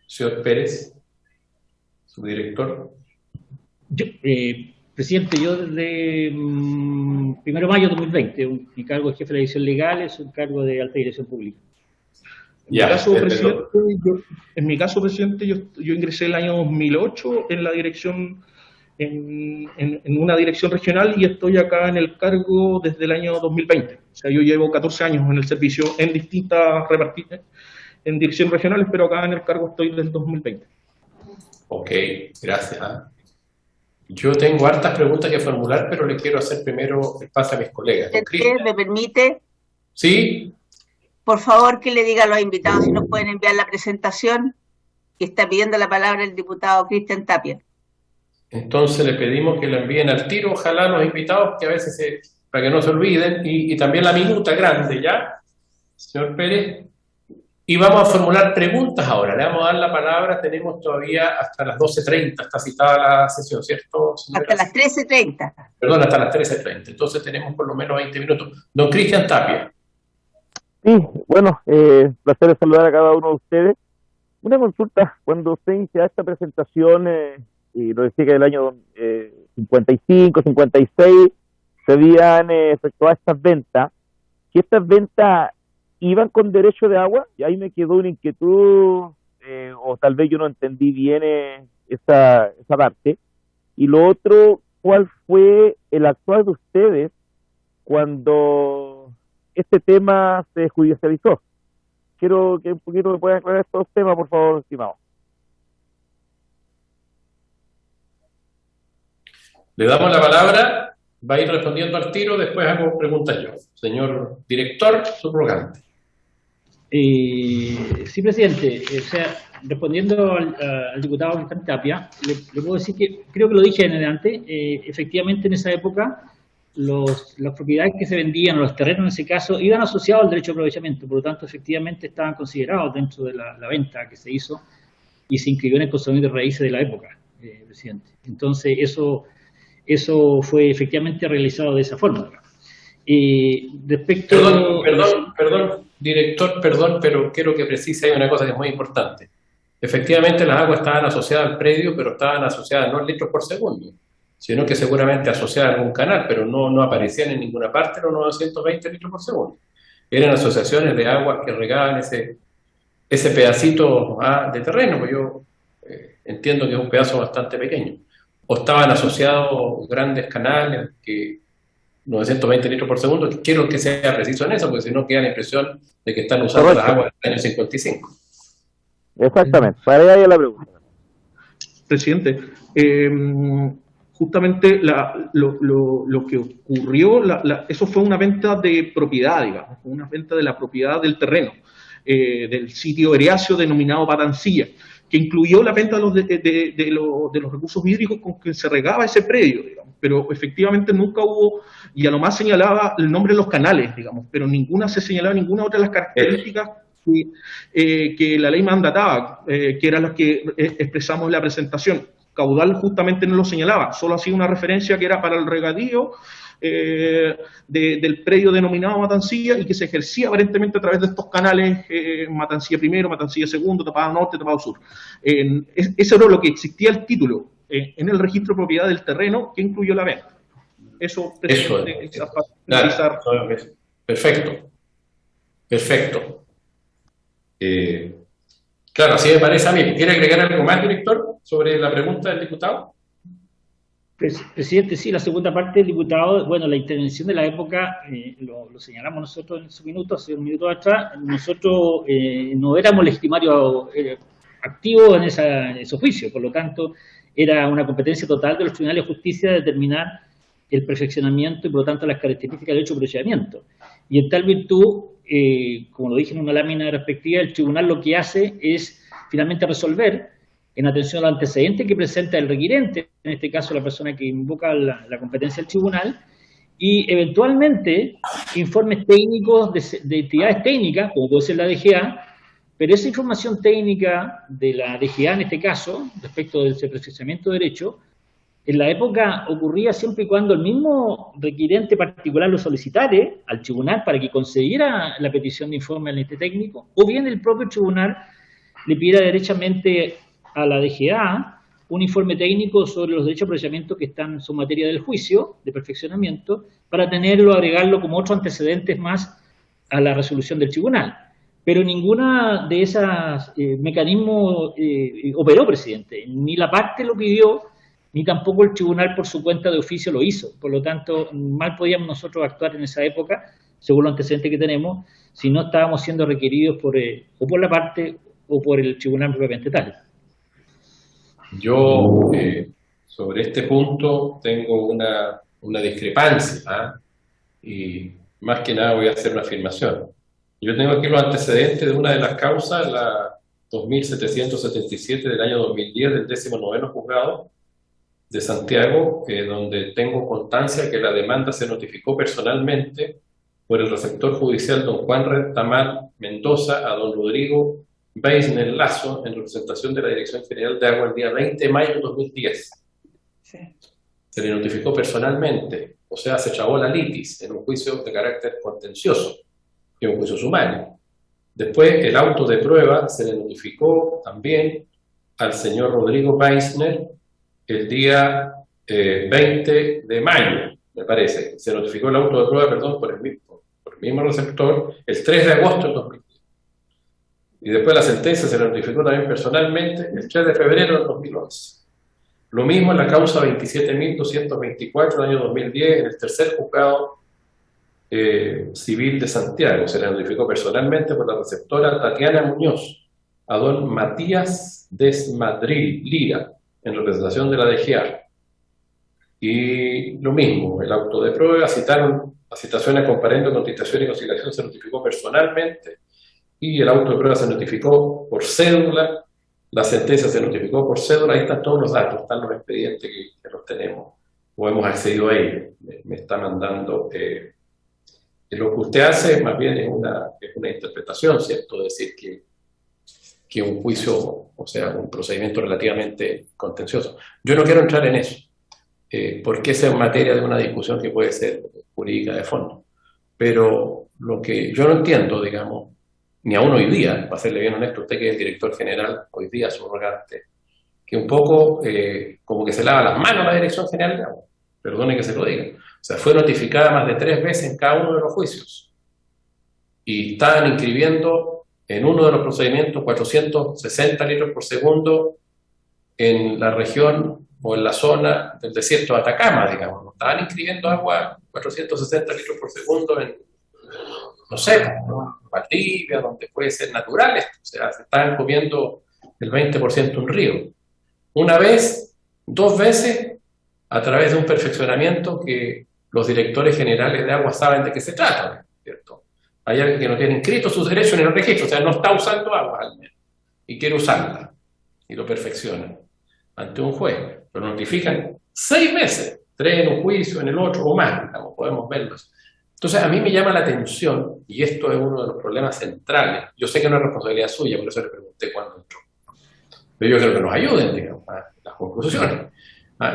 señor Pérez, su director? Presidente, yo desde 1 de mayo de 2020, mi cargo es jefe de la dirección legal, es un cargo de alta dirección pública. En mi caso, presidente, yo ingresé el año 2008 en la dirección, en una dirección regional, y estoy acá en el cargo desde el año 2020. O sea, yo llevo 14 años en el servicio en distintas en direcciones regionales, pero acá en el cargo estoy desde el 2020. Ok, gracias. Yo tengo hartas preguntas que formular, pero le quiero hacer primero el pase a mis colegas. ¿Me permite? Sí. Por favor, que le diga a los invitados si nos pueden enviar la presentación, que está pidiendo la palabra el diputado Cristian Tapia. Entonces le pedimos que lo envíen al tiro, ojalá los invitados, que a veces, para que no se olviden, y también la minuta grande, ¿ya? Señor Pérez. Y vamos a formular preguntas ahora. Le vamos a dar la palabra, tenemos todavía hasta las 12:30, está citada la sesión, ¿cierto, señora? Hasta las 13:30. Perdón, hasta las 13:30. Entonces tenemos por lo menos 20 minutos. Don Cristian Tapia. Sí, bueno, placer de saludar a cada uno de ustedes. Una consulta, cuando usted inicia esta presentación, y lo decía que del año 55, 56, se habían efectuado estas ventas, que estas ventas iban con derecho de agua, y ahí me quedó una inquietud, o tal vez yo no entendí bien esa parte. Y lo otro, ¿cuál fue el actuar de ustedes cuando este tema se judicializó? Quiero que un poquito me puedan aclarar estos temas, por favor, estimado. Le damos la palabra, va a ir respondiendo al tiro, después hago preguntas yo. Señor director, subrogante. Sí, presidente. O sea, respondiendo al diputado Cristian Tapia, le puedo decir que, creo que lo dije en adelante, efectivamente en esa época las propiedades que se vendían, o los terrenos en ese caso, iban asociados al derecho de aprovechamiento, por lo tanto efectivamente estaban considerados dentro de la venta que se hizo y se inscribió en el consumidor de raíces de la época, presidente. Entonces eso fue efectivamente realizado de esa forma. Respecto... Perdón, director, pero quiero que precise, hay una cosa que es muy importante. Efectivamente las aguas estaban asociadas al predio, pero estaban asociadas no en litros por segundo, sino que seguramente asociadas a algún canal, pero no aparecían en ninguna parte los 920 litros por segundo. Eran asociaciones de aguas que regaban ese pedacito de terreno, pues yo entiendo que es un pedazo bastante pequeño. O estaban asociados grandes canales que 920 litros por segundo. Quiero que sea preciso en eso, porque si no queda la impresión de que están usando las aguas del año 55. Exactamente, para allá la pregunta. Presidente, justamente lo que ocurrió, eso fue una venta de propiedad, digamos, una venta de la propiedad del terreno, del sitio eriáceo denominado Patancilla, que incluyó la venta de los recursos hídricos con que se regaba ese predio, digamos, pero efectivamente nunca hubo, y a lo más señalaba el nombre de los canales, digamos, pero se señalaba ninguna otra de las características que la ley mandataba, que eran las que expresamos en la presentación. Caudal justamente no lo señalaba, solo hacía una referencia que era para el regadío del predio denominado Matancilla y que se ejercía aparentemente a través de estos canales, Matancilla primero, Matancilla segundo, Tapado norte, Tapado sur. Eso era lo que existía el título en el registro de propiedad del terreno que incluyó la venta. Eso es. Perfecto. Claro, así me parece a mí. ¿Quiere agregar algo más, director, sobre la pregunta del diputado? Presidente, sí, la segunda parte del diputado, bueno, la intervención de la época, lo señalamos nosotros en su minuto, hace un minuto atrás, nosotros no éramos legitimario activo en ese juicio, por lo tanto, era una competencia total de los tribunales de justicia determinar el perfeccionamiento y, por lo tanto, las características del derecho de procedimiento. Y en tal virtud, como lo dije en una lámina respectiva, el tribunal lo que hace es finalmente resolver en atención al antecedente que presenta el requirente, en este caso la persona que invoca la competencia del tribunal, y eventualmente informes técnicos de entidades técnicas, como puede ser la DGA, pero esa información técnica de la DGA en este caso, respecto del perfeccionamiento de derecho, en la época ocurría siempre y cuando el mismo requirente particular lo solicitare al tribunal para que concediera la petición de informe al ente técnico, o bien el propio tribunal le pidiera derechamente a la DGA un informe técnico sobre los derechos de aprovechamiento que están en su materia del juicio, de perfeccionamiento, para tenerlo, agregarlo como otros antecedentes más a la resolución del tribunal. Pero ninguna de esas mecanismos operó, presidente. Ni la parte lo pidió, ni tampoco el tribunal por su cuenta de oficio lo hizo. Por lo tanto, mal podíamos nosotros actuar en esa época, según los antecedentes que tenemos, si no estábamos siendo requeridos o por la parte o por el tribunal propiamente tal. Yo, sobre este punto, tengo una discrepancia, y más que nada voy a hacer una afirmación. Yo tengo aquí los antecedentes de una de las causas, la 2777 del año 2010, del 19º juzgado de Santiago, donde tengo constancia que la demanda se notificó personalmente por el receptor judicial don Juan Retamal Mendoza a don Rodrigo Beisner Lazo en representación de la Dirección General de Agua el día 20 de mayo de 2010. Sí. Se le notificó personalmente, o sea, se chavó la litis en un juicio de carácter contencioso. que es un juicio sumario. Después, el auto de prueba se le notificó también al señor Rodrigo Meissner el día 20 de mayo, me parece. Se notificó el auto de prueba, perdón, por el mismo receptor el 3 de agosto del 2010. Y después la sentencia se le notificó también personalmente el 3 de febrero del 2011. Lo mismo en la causa 27.224 del año 2010 en el tercer juzgado civil de Santiago. Se le notificó personalmente por la receptora Tatiana Muñoz a don Matías Desmadril Lira en representación de la DGA. Y lo mismo, el auto de prueba, citaciones comparendo contestación y conciliación se notificó personalmente, y el auto de prueba se notificó por cédula, la sentencia se notificó por cédula. Ahí están todos los datos, están los expedientes que los tenemos, o hemos accedido a ellos. Me está mandando... lo que usted hace más bien es una interpretación, ¿cierto? Es decir, que un juicio, o sea, un procedimiento relativamente contencioso. Yo no quiero entrar en eso, porque esa es materia de una discusión que puede ser jurídica de fondo. Pero lo que yo no entiendo, digamos, ni aún hoy día, para serle bien honesto, usted que es el director general, hoy día subrogante, que un poco como que se lava las manos la Dirección General de Agua, perdone que se lo diga. O sea, fue notificada más de 3 veces en cada uno de los juicios. Y estaban inscribiendo en uno de los procedimientos 460 litros por segundo en la región o en la zona del desierto de Atacama, digamos. Estaban inscribiendo agua 460 litros por segundo en, no sé, ¿no?, Valdivia, donde puede ser natural esto. O sea, se estaban comiendo el 20% de un río. Una vez, 2 veces, a través de un perfeccionamiento que los directores generales de agua saben de qué se trata, ¿cierto? Hay alguien que no tiene inscrito sus derechos en el registro, o sea, no está usando agua al menos, y quiere usarla, y lo perfecciona ante un juez. Lo notifican 6 veces, 3 en un juicio, en el otro, o más, digamos, podemos verlos. Entonces, a mí me llama la atención, y esto es uno de los problemas centrales. Yo sé que no es responsabilidad suya, por eso le pregunté cuándo entró. Pero yo creo que nos ayuden, digamos, a las conclusiones.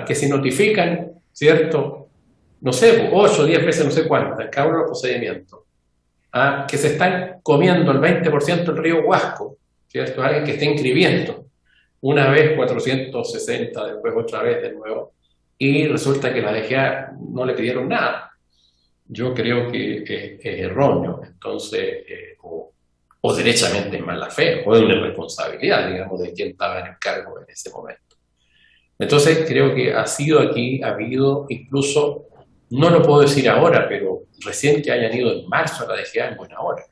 Que si notifican, ¿cierto?, no sé, 8 o 10 veces, no sé cuántas, en cada uno de los procedimientos, que se están comiendo el 20% del río Huasco, ¿cierto? Alguien que está inscribiendo, una vez 460, después otra vez de nuevo, y resulta que la DGA no le pidieron nada. Yo creo que es erróneo, entonces, o derechamente es mala fe, o es una irresponsabilidad, digamos, de quien estaba en el cargo en ese momento. Entonces, creo que ha habido incluso, no lo puedo decir ahora, pero recién que hayan ido en marzo a la DGA en buena hora.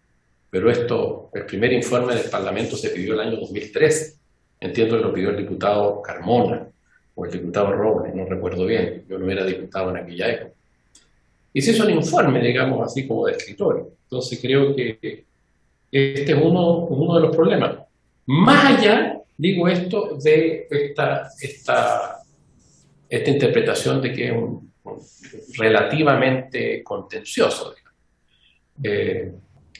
Pero esto, el primer informe del Parlamento se pidió el año 2013. Entiendo que lo pidió el diputado Carmona o el diputado Robles, no recuerdo bien. Yo no era diputado en aquella época. Y se hizo un informe, digamos, así como de escritorio. Entonces creo que este es uno de los problemas. Más allá, digo esto, de esta interpretación de que es relativamente contencioso.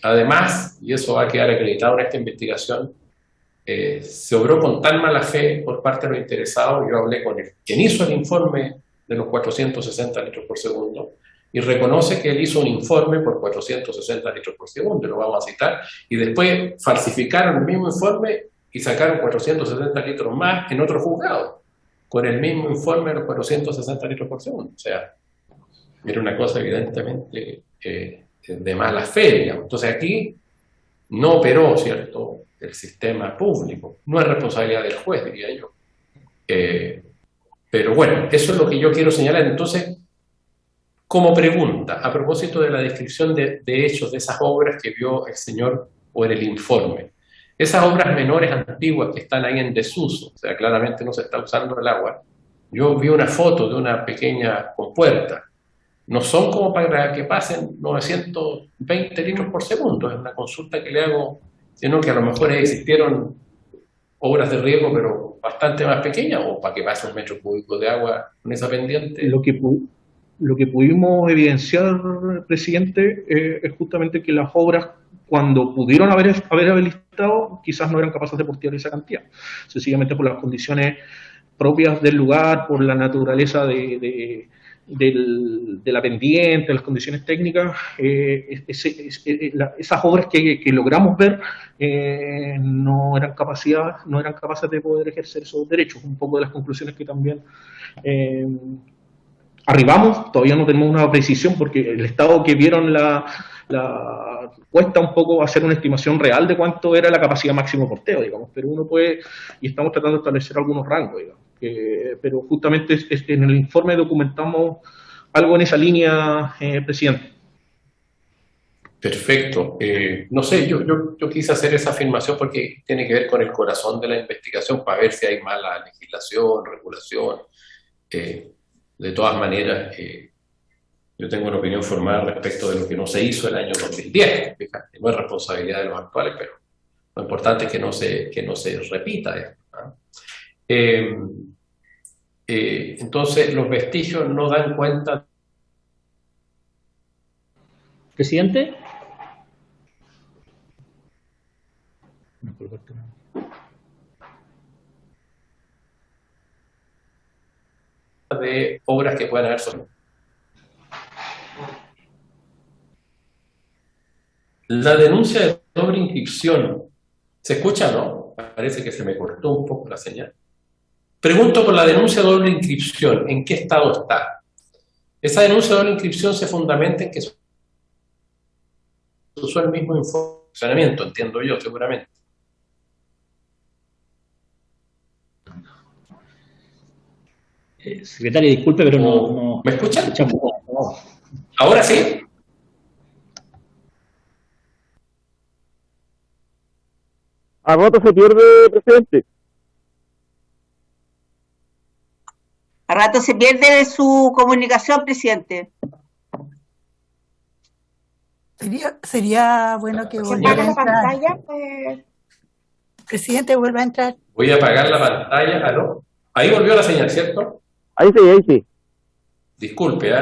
Además, y eso va a quedar acreditado en esta investigación, se obró con tan mala fe por parte de los interesados. Yo hablé con quien hizo el informe de los 460 litros por segundo y reconoce que él hizo un informe por 460 litros por segundo, y lo vamos a citar, y después falsificaron el mismo informe y sacaron 460 litros más en otro juzgado, con el mismo informe de los 460 litros por segundo. O sea, era una cosa evidentemente de mala fe, digamos. Entonces aquí no operó, ¿cierto?, el sistema público. No es responsabilidad del juez, diría yo. Pero bueno, eso es lo que yo quiero señalar. Entonces, como pregunta, a propósito de la descripción de hechos de esas obras que vio el señor o en el informe, esas obras menores antiguas que están ahí en desuso, o sea, claramente no se está usando el agua. Yo vi una foto de una pequeña compuerta. No son como para que pasen 920 litros por segundo. Es una consulta que le hago, sino que a lo mejor existieron obras de riego, pero bastante más pequeñas, o para que pase 1 metro cúbico de agua con esa pendiente. Lo que pudimos evidenciar, presidente, es justamente que las obras, cuando pudieron haber habilitado, quizás no eran capaces de portear esa cantidad, sencillamente por las condiciones propias del lugar, por la naturaleza de de la pendiente, de las condiciones técnicas, esas obras que logramos ver no eran capaces de poder ejercer esos derechos. Un poco de las conclusiones que también arribamos, todavía no tenemos una precisión porque el estado que vieron cuesta un poco hacer una estimación real de cuánto era la capacidad máximo porteo, digamos, pero uno puede, y estamos tratando de establecer algunos rangos, digamos. Pero justamente en el informe documentamos algo en esa línea, presidente. Perfecto. No sé, yo quise hacer esa afirmación porque tiene que ver con el corazón de la investigación para ver si hay mala legislación, regulación. De todas maneras, yo tengo una opinión formada respecto de lo que no se hizo el año 2010. Fíjate, no es responsabilidad de los actuales, pero lo importante es que no se repita esto, ¿no? Entonces, los vestigios no dan cuenta. Presidente. De obras que puedan haber solo. La denuncia de doble inscripción, ¿se escucha, no? Parece que se me cortó un poco la señal. Pregunto por la denuncia de doble inscripción, ¿en qué estado está? Esa denuncia de doble inscripción se fundamenta en que se usó el mismo funcionamiento, entiendo yo, seguramente. Secretario, disculpe, pero no ¿Me escuchan? No. ¿Ahora sí? A rato se pierde, presidente. A rato se pierde su comunicación, presidente. Sería bueno que ¿Se volviera apaga a la entrar. pantalla? Presidente, vuelva a entrar. Voy a apagar la pantalla. ¿Aló? Ahí volvió la señal, ¿cierto? Ahí sí. Disculpe,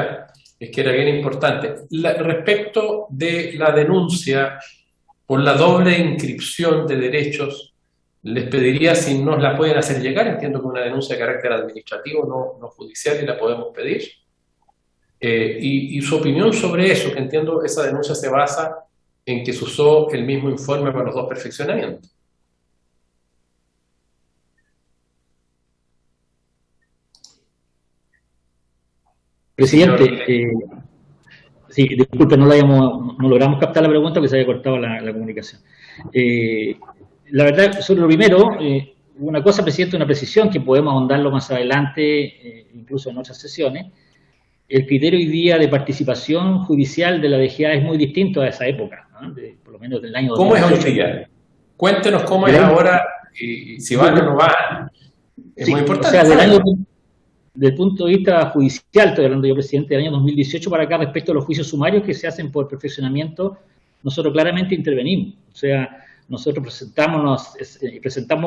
es que era bien importante. Respecto de la denuncia por la doble inscripción de derechos, les pediría si nos la pueden hacer llegar. Entiendo que una denuncia de carácter administrativo, no judicial, y la podemos pedir. Y su opinión sobre eso, que entiendo esa denuncia se basa en que se usó el mismo informe para los dos perfeccionamientos. Presidente, sí, disculpe, no logramos captar la pregunta porque se había cortado la comunicación. La verdad, sobre lo primero, una cosa, presidente, una precisión que podemos ahondarlo más adelante, incluso en otras sesiones. El criterio hoy día de participación judicial de la DGA es muy distinto a esa época, ¿no? Por lo menos del año 2018. ¿Cómo es hoy día? Cuéntenos cómo es ahora y si van o no van. Es muy importante. O sea, del punto de vista judicial, estoy hablando yo, presidente, del año 2018 para acá, respecto a los juicios sumarios que se hacen por perfeccionamiento, nosotros claramente intervenimos. O sea, nosotros presentamos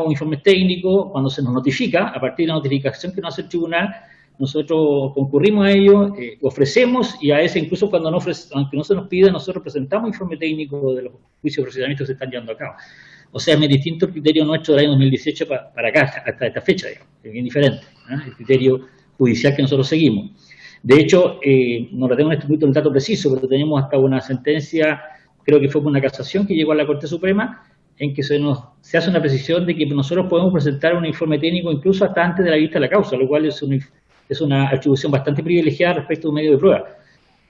un informe técnico cuando se nos notifica, a partir de la notificación que nos hace el tribunal, nosotros concurrimos a ello, ofrecemos, y a veces incluso cuando aunque no se nos pida, nosotros presentamos informe técnico de los juicios de procedimiento que se están llevando a cabo. O sea, es muy distinto el criterio nuestro del año 2018 para acá, hasta esta fecha, digamos. Es bien diferente, ¿eh? El criterio judicial que nosotros seguimos. De hecho, no lo tengo en este momento el dato preciso, pero tenemos hasta una sentencia, creo que fue por una casación que llegó a la Corte Suprema, en que se hace una precisión de que nosotros podemos presentar un informe técnico incluso hasta antes de la vista de la causa, lo cual es una atribución bastante privilegiada respecto a un medio de prueba.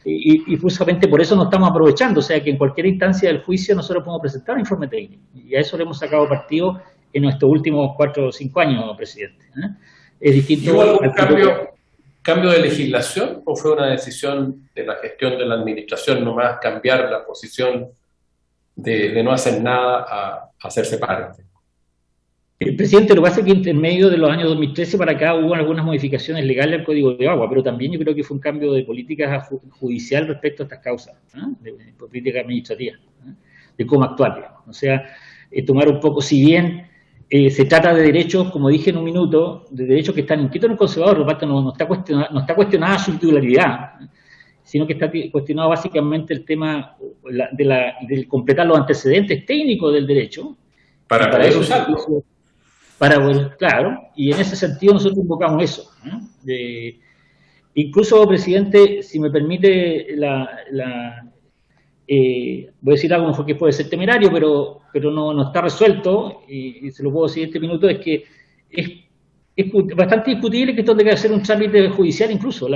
Y justamente por eso nos estamos aprovechando, o sea que en cualquier instancia del juicio nosotros podemos presentar un informe técnico. Y a eso le hemos sacado partido en nuestros últimos 4 o 5 años, presidente. Es distinto. ¿Hubo algún cambio de legislación o fue una decisión de la gestión de la administración nomás cambiar la posición de no hacer nada a hacerse parte? Presidente, lo que pasa es que en medio de los años 2013 para acá hubo algunas modificaciones legales al Código de Agua, pero también yo creo que fue un cambio de política judicial respecto a estas causas, de política administrativa, de cómo actuar, digamos. O sea, tomar un poco, si bien se trata de derechos, como dije en un minuto, de derechos que están inscritos en el conservador, por lo tanto no está cuestionada su titularidad, sino que está cuestionado básicamente el tema del completar los antecedentes técnicos del derecho. Para poder usarlo. Claro, y en ese sentido nosotros invocamos eso, ¿no? Incluso, presidente, si me permite, voy a decir algo mejor que puede ser temerario, pero no está resuelto, y se lo puedo decir en este minuto, es que es bastante discutible que esto tenga que ser un trámite judicial incluso,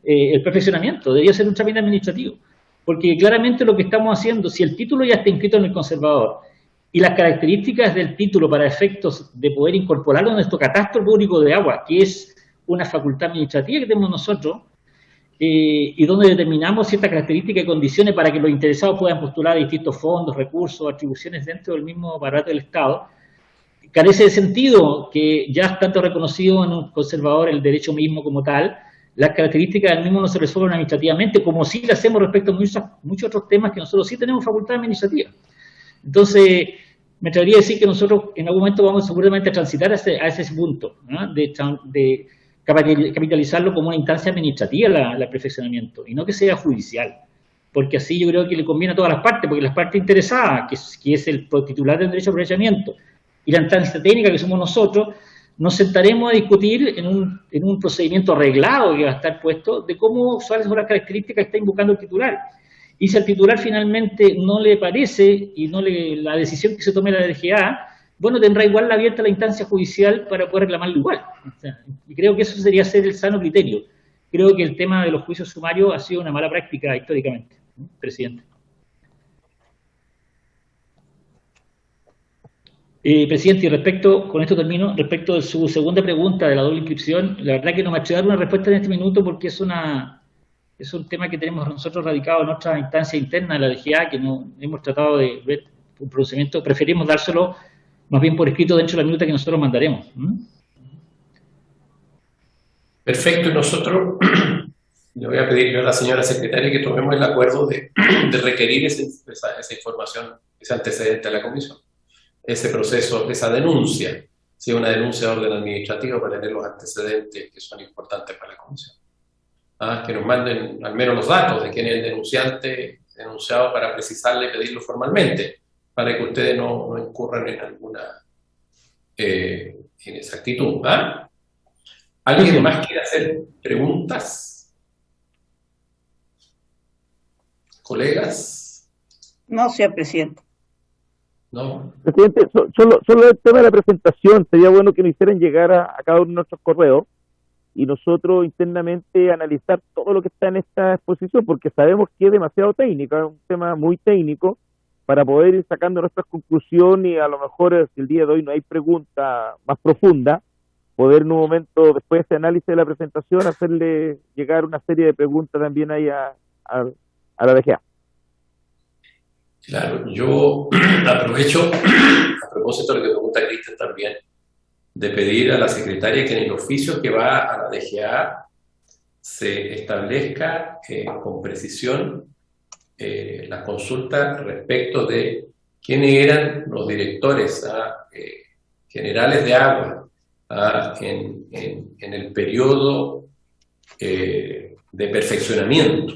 el perfeccionamiento, debería ser un trámite administrativo, porque claramente lo que estamos haciendo, si el título ya está inscrito en el conservador, y las características del título para efectos de poder incorporarlo en nuestro catastro público de agua, que es una facultad administrativa que tenemos nosotros, y donde determinamos ciertas características y condiciones para que los interesados puedan postular a distintos fondos, recursos, atribuciones dentro del mismo aparato del Estado, carece de sentido que ya es tanto reconocido en un conservador el derecho mismo como tal, las características del mismo no se resuelven administrativamente, como sí lo hacemos respecto a muchos otros temas que nosotros sí tenemos facultad administrativa. Entonces, me atrevería a decir que nosotros en algún momento vamos seguramente a transitar a ese punto, ¿no? de capitalizarlo como una instancia administrativa el perfeccionamiento, y no que sea judicial, porque así yo creo que le conviene a todas las partes, porque las partes interesadas, que es el titular del derecho de aprovechamiento, y la instancia técnica que somos nosotros, nos sentaremos a discutir en un procedimiento arreglado que va a estar puesto de cuáles son las características que está invocando el titular. Y si al titular finalmente no le parece y la decisión que se tome la DGA, bueno, tendrá igual abierta la instancia judicial para poder reclamarlo igual. O sea, y creo que eso sería ser el sano criterio. Creo que el tema de los juicios sumarios ha sido una mala práctica históricamente, ¿no, presidente? Presidente, y con esto termino, respecto de su segunda pregunta de la doble inscripción, la verdad que no me atrevo a dar una respuesta en este minuto porque es un tema que tenemos nosotros radicado en nuestra instancia interna de la DGA, que no hemos tratado de ver un procedimiento, preferimos dárselo más bien por escrito dentro de la minuta que nosotros mandaremos. Perfecto, y nosotros le voy a pedir a la señora secretaria que tomemos el acuerdo de requerir esa información, ese antecedente a la comisión, ese proceso, esa denuncia, si es una denuncia de orden administrativo, para tener los antecedentes que son importantes para la comisión. Que nos manden al menos los datos de quién es el denunciado para precisarle y pedirlo formalmente, para que ustedes no incurran en alguna inexactitud. ¿Alguien más quiere hacer preguntas? ¿Colegas? No, señor presidente. ¿No? Presidente, solo el tema de la presentación, sería bueno que nos hicieran llegar a cada uno de nuestros correos y nosotros internamente analizar todo lo que está en esta exposición, porque sabemos que es demasiado técnico, es un tema muy técnico, para poder ir sacando nuestras conclusiones y a lo mejor si el día de hoy no hay pregunta más profunda, poder en un momento, después de este análisis de la presentación, hacerle llegar una serie de preguntas también ahí a la DGA. Claro, yo aprovecho, a propósito de lo que pregunta Cristian también, de pedir a la secretaria que en el oficio que va a la DGA se establezca con precisión la consulta respecto de quiénes eran los directores generales de agua en el periodo de perfeccionamiento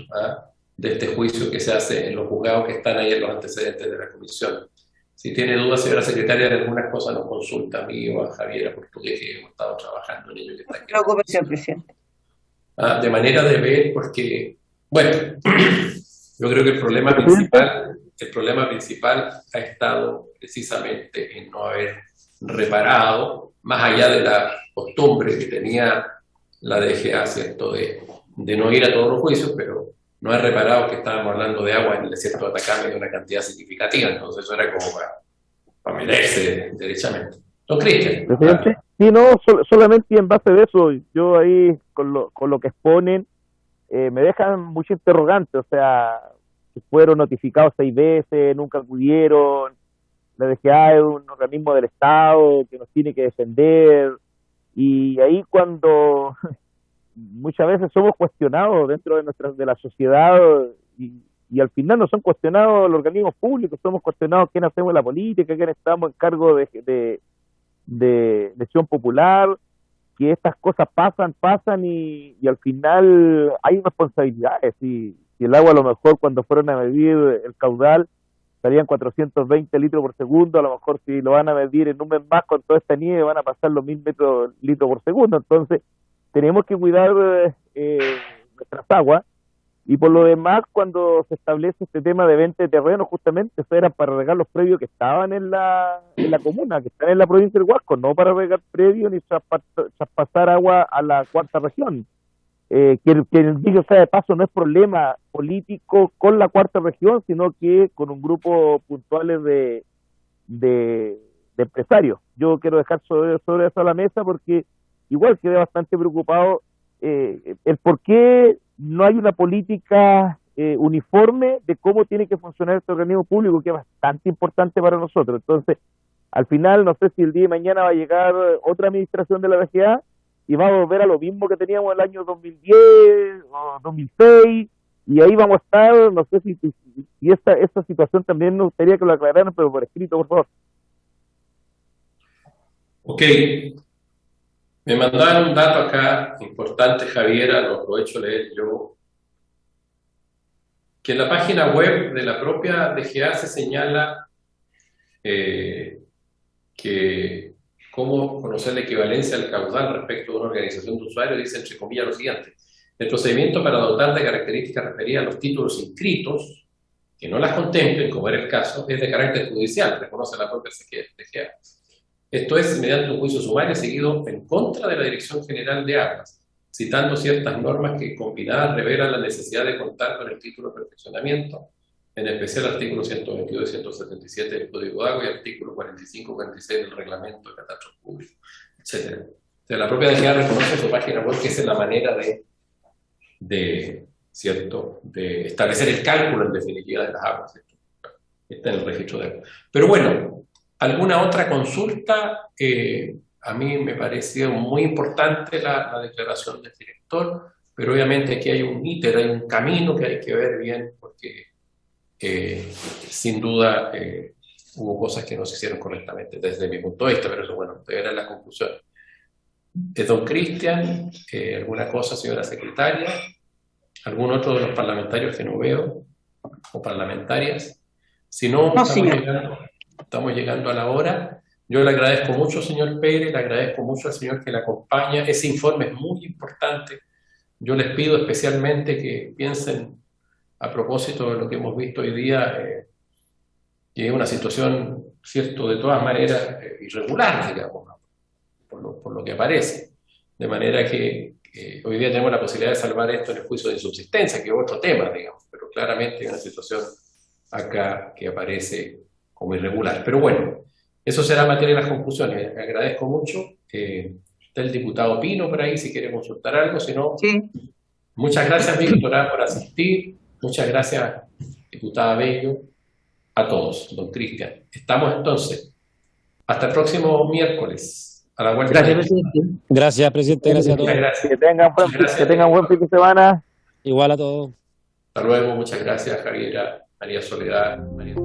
de este juicio que se hace en los juzgados que están ahí en los antecedentes de la comisión. Si tiene dudas, señora secretaria, de algunas cosas nos consulta a mí o a Javiera Portugués, que hemos estado trabajando en ello. Que está aquí. No se preocupe, señor presidente. De manera de ver, porque, bueno, yo creo que el problema principal ha estado precisamente en no haber reparado, más allá de la costumbre que tenía la DGA, ¿cierto?, de no ir a todos los juicios, pero no he reparado que estábamos hablando de agua en el desierto de Atacama de una cantidad significativa, entonces eso era como para meterse derechamente. ¿No, Cristian? Presidente, sí, no, solamente en base de eso, yo ahí con lo que exponen, me dejan mucho interrogante, o sea, si fueron notificados 6 veces, nunca acudieron, la DGA es un organismo del Estado que nos tiene que defender, y ahí cuando muchas veces somos cuestionados dentro de la sociedad y al final no son cuestionados los organismos públicos, somos cuestionados quién hacemos la política, quién estamos en cargo de acción popular, que estas cosas pasan y al final hay responsabilidades. Si el agua a lo mejor cuando fueron a medir el caudal estarían 420 litros por segundo, a lo mejor si lo van a medir en un mes más con toda esta nieve van a pasar los 1000 litros por segundo, entonces tenemos que cuidar nuestras aguas. Y por lo demás, cuando se establece este tema de venta de terreno, justamente eso era para regar los predios que estaban en la comuna, que están en la provincia del Huasco, no para regar predios ni traspasar agua a la cuarta región. Que dicho sea de paso, no es problema político con la cuarta región, sino que con un grupo puntuales de empresarios. Yo quiero dejar sobre eso la mesa porque igual quedé bastante preocupado el por qué no hay una política uniforme de cómo tiene que funcionar este organismo público, que es bastante importante para nosotros. Entonces, al final, no sé si el día de mañana va a llegar otra administración de la BGA y va a volver a lo mismo que teníamos el año 2010 o 2006, y ahí vamos a estar. No sé si esta situación también nos gustaría que lo aclararan, pero por escrito, por favor. Ok. Me mandaron un dato acá importante, Javiera, lo aprovecho de leer yo, que en la página web de la propia DGA se señala que cómo conocer la equivalencia al caudal respecto de una organización de usuarios, dice entre comillas lo siguiente: el procedimiento para dotar de características referidas a los títulos inscritos, que no las contemplen, como era el caso, es de carácter judicial, reconoce la propia DGA. Esto es mediante un juicio sumario seguido en contra de la Dirección General de Aguas, citando ciertas normas que combinadas revelan la necesidad de contar con el título de perfeccionamiento, en especial artículos 122 y 177 del Código de Agua y artículo 45 y 46 del Reglamento de Catastro Público, etc. O sea, la propia DGA reconoce en su página web que esa es la manera de establecer el cálculo en definitiva de las aguas. Está en el registro de agua. Pero bueno, ¿alguna otra consulta? A mí me pareció muy importante la declaración del director, pero obviamente aquí hay un íter, hay un camino que hay que ver bien, porque sin duda hubo cosas que no se hicieron correctamente desde mi punto de vista, pero eso, bueno, era la conclusión. Don Cristian, ¿alguna cosa, señora secretaria? ¿Algún otro de los parlamentarios que no veo? ¿O parlamentarias? Si no, No, estamos llegando a la hora. Yo le agradezco mucho, señor Pérez, le agradezco mucho al señor que le acompaña. Ese informe es muy importante. Yo les pido especialmente que piensen, a propósito de lo que hemos visto hoy día, que es una situación, cierto, de todas maneras irregular, digamos, ¿no? por lo que aparece. De manera que hoy día tenemos la posibilidad de salvar esto en el juicio de insubsistencia, que es otro tema, digamos, pero claramente hay una situación acá que aparece como irregular. Pero bueno, eso será materia de las conclusiones. Agradezco mucho. Está el diputado Pino por ahí, si quiere consultar algo. Si no, sí. Muchas gracias, Víctora, por asistir. Muchas gracias, diputada Bello. A todos, don Cristian. Estamos entonces. Hasta el próximo miércoles. A la vuelta. Gracias, presidente. Gracias, presidente. Gracias a todos. Gracias. Que tengan buen fin de semana. Igual a todos. Hasta luego. Muchas gracias, Javiera, María Soledad, María.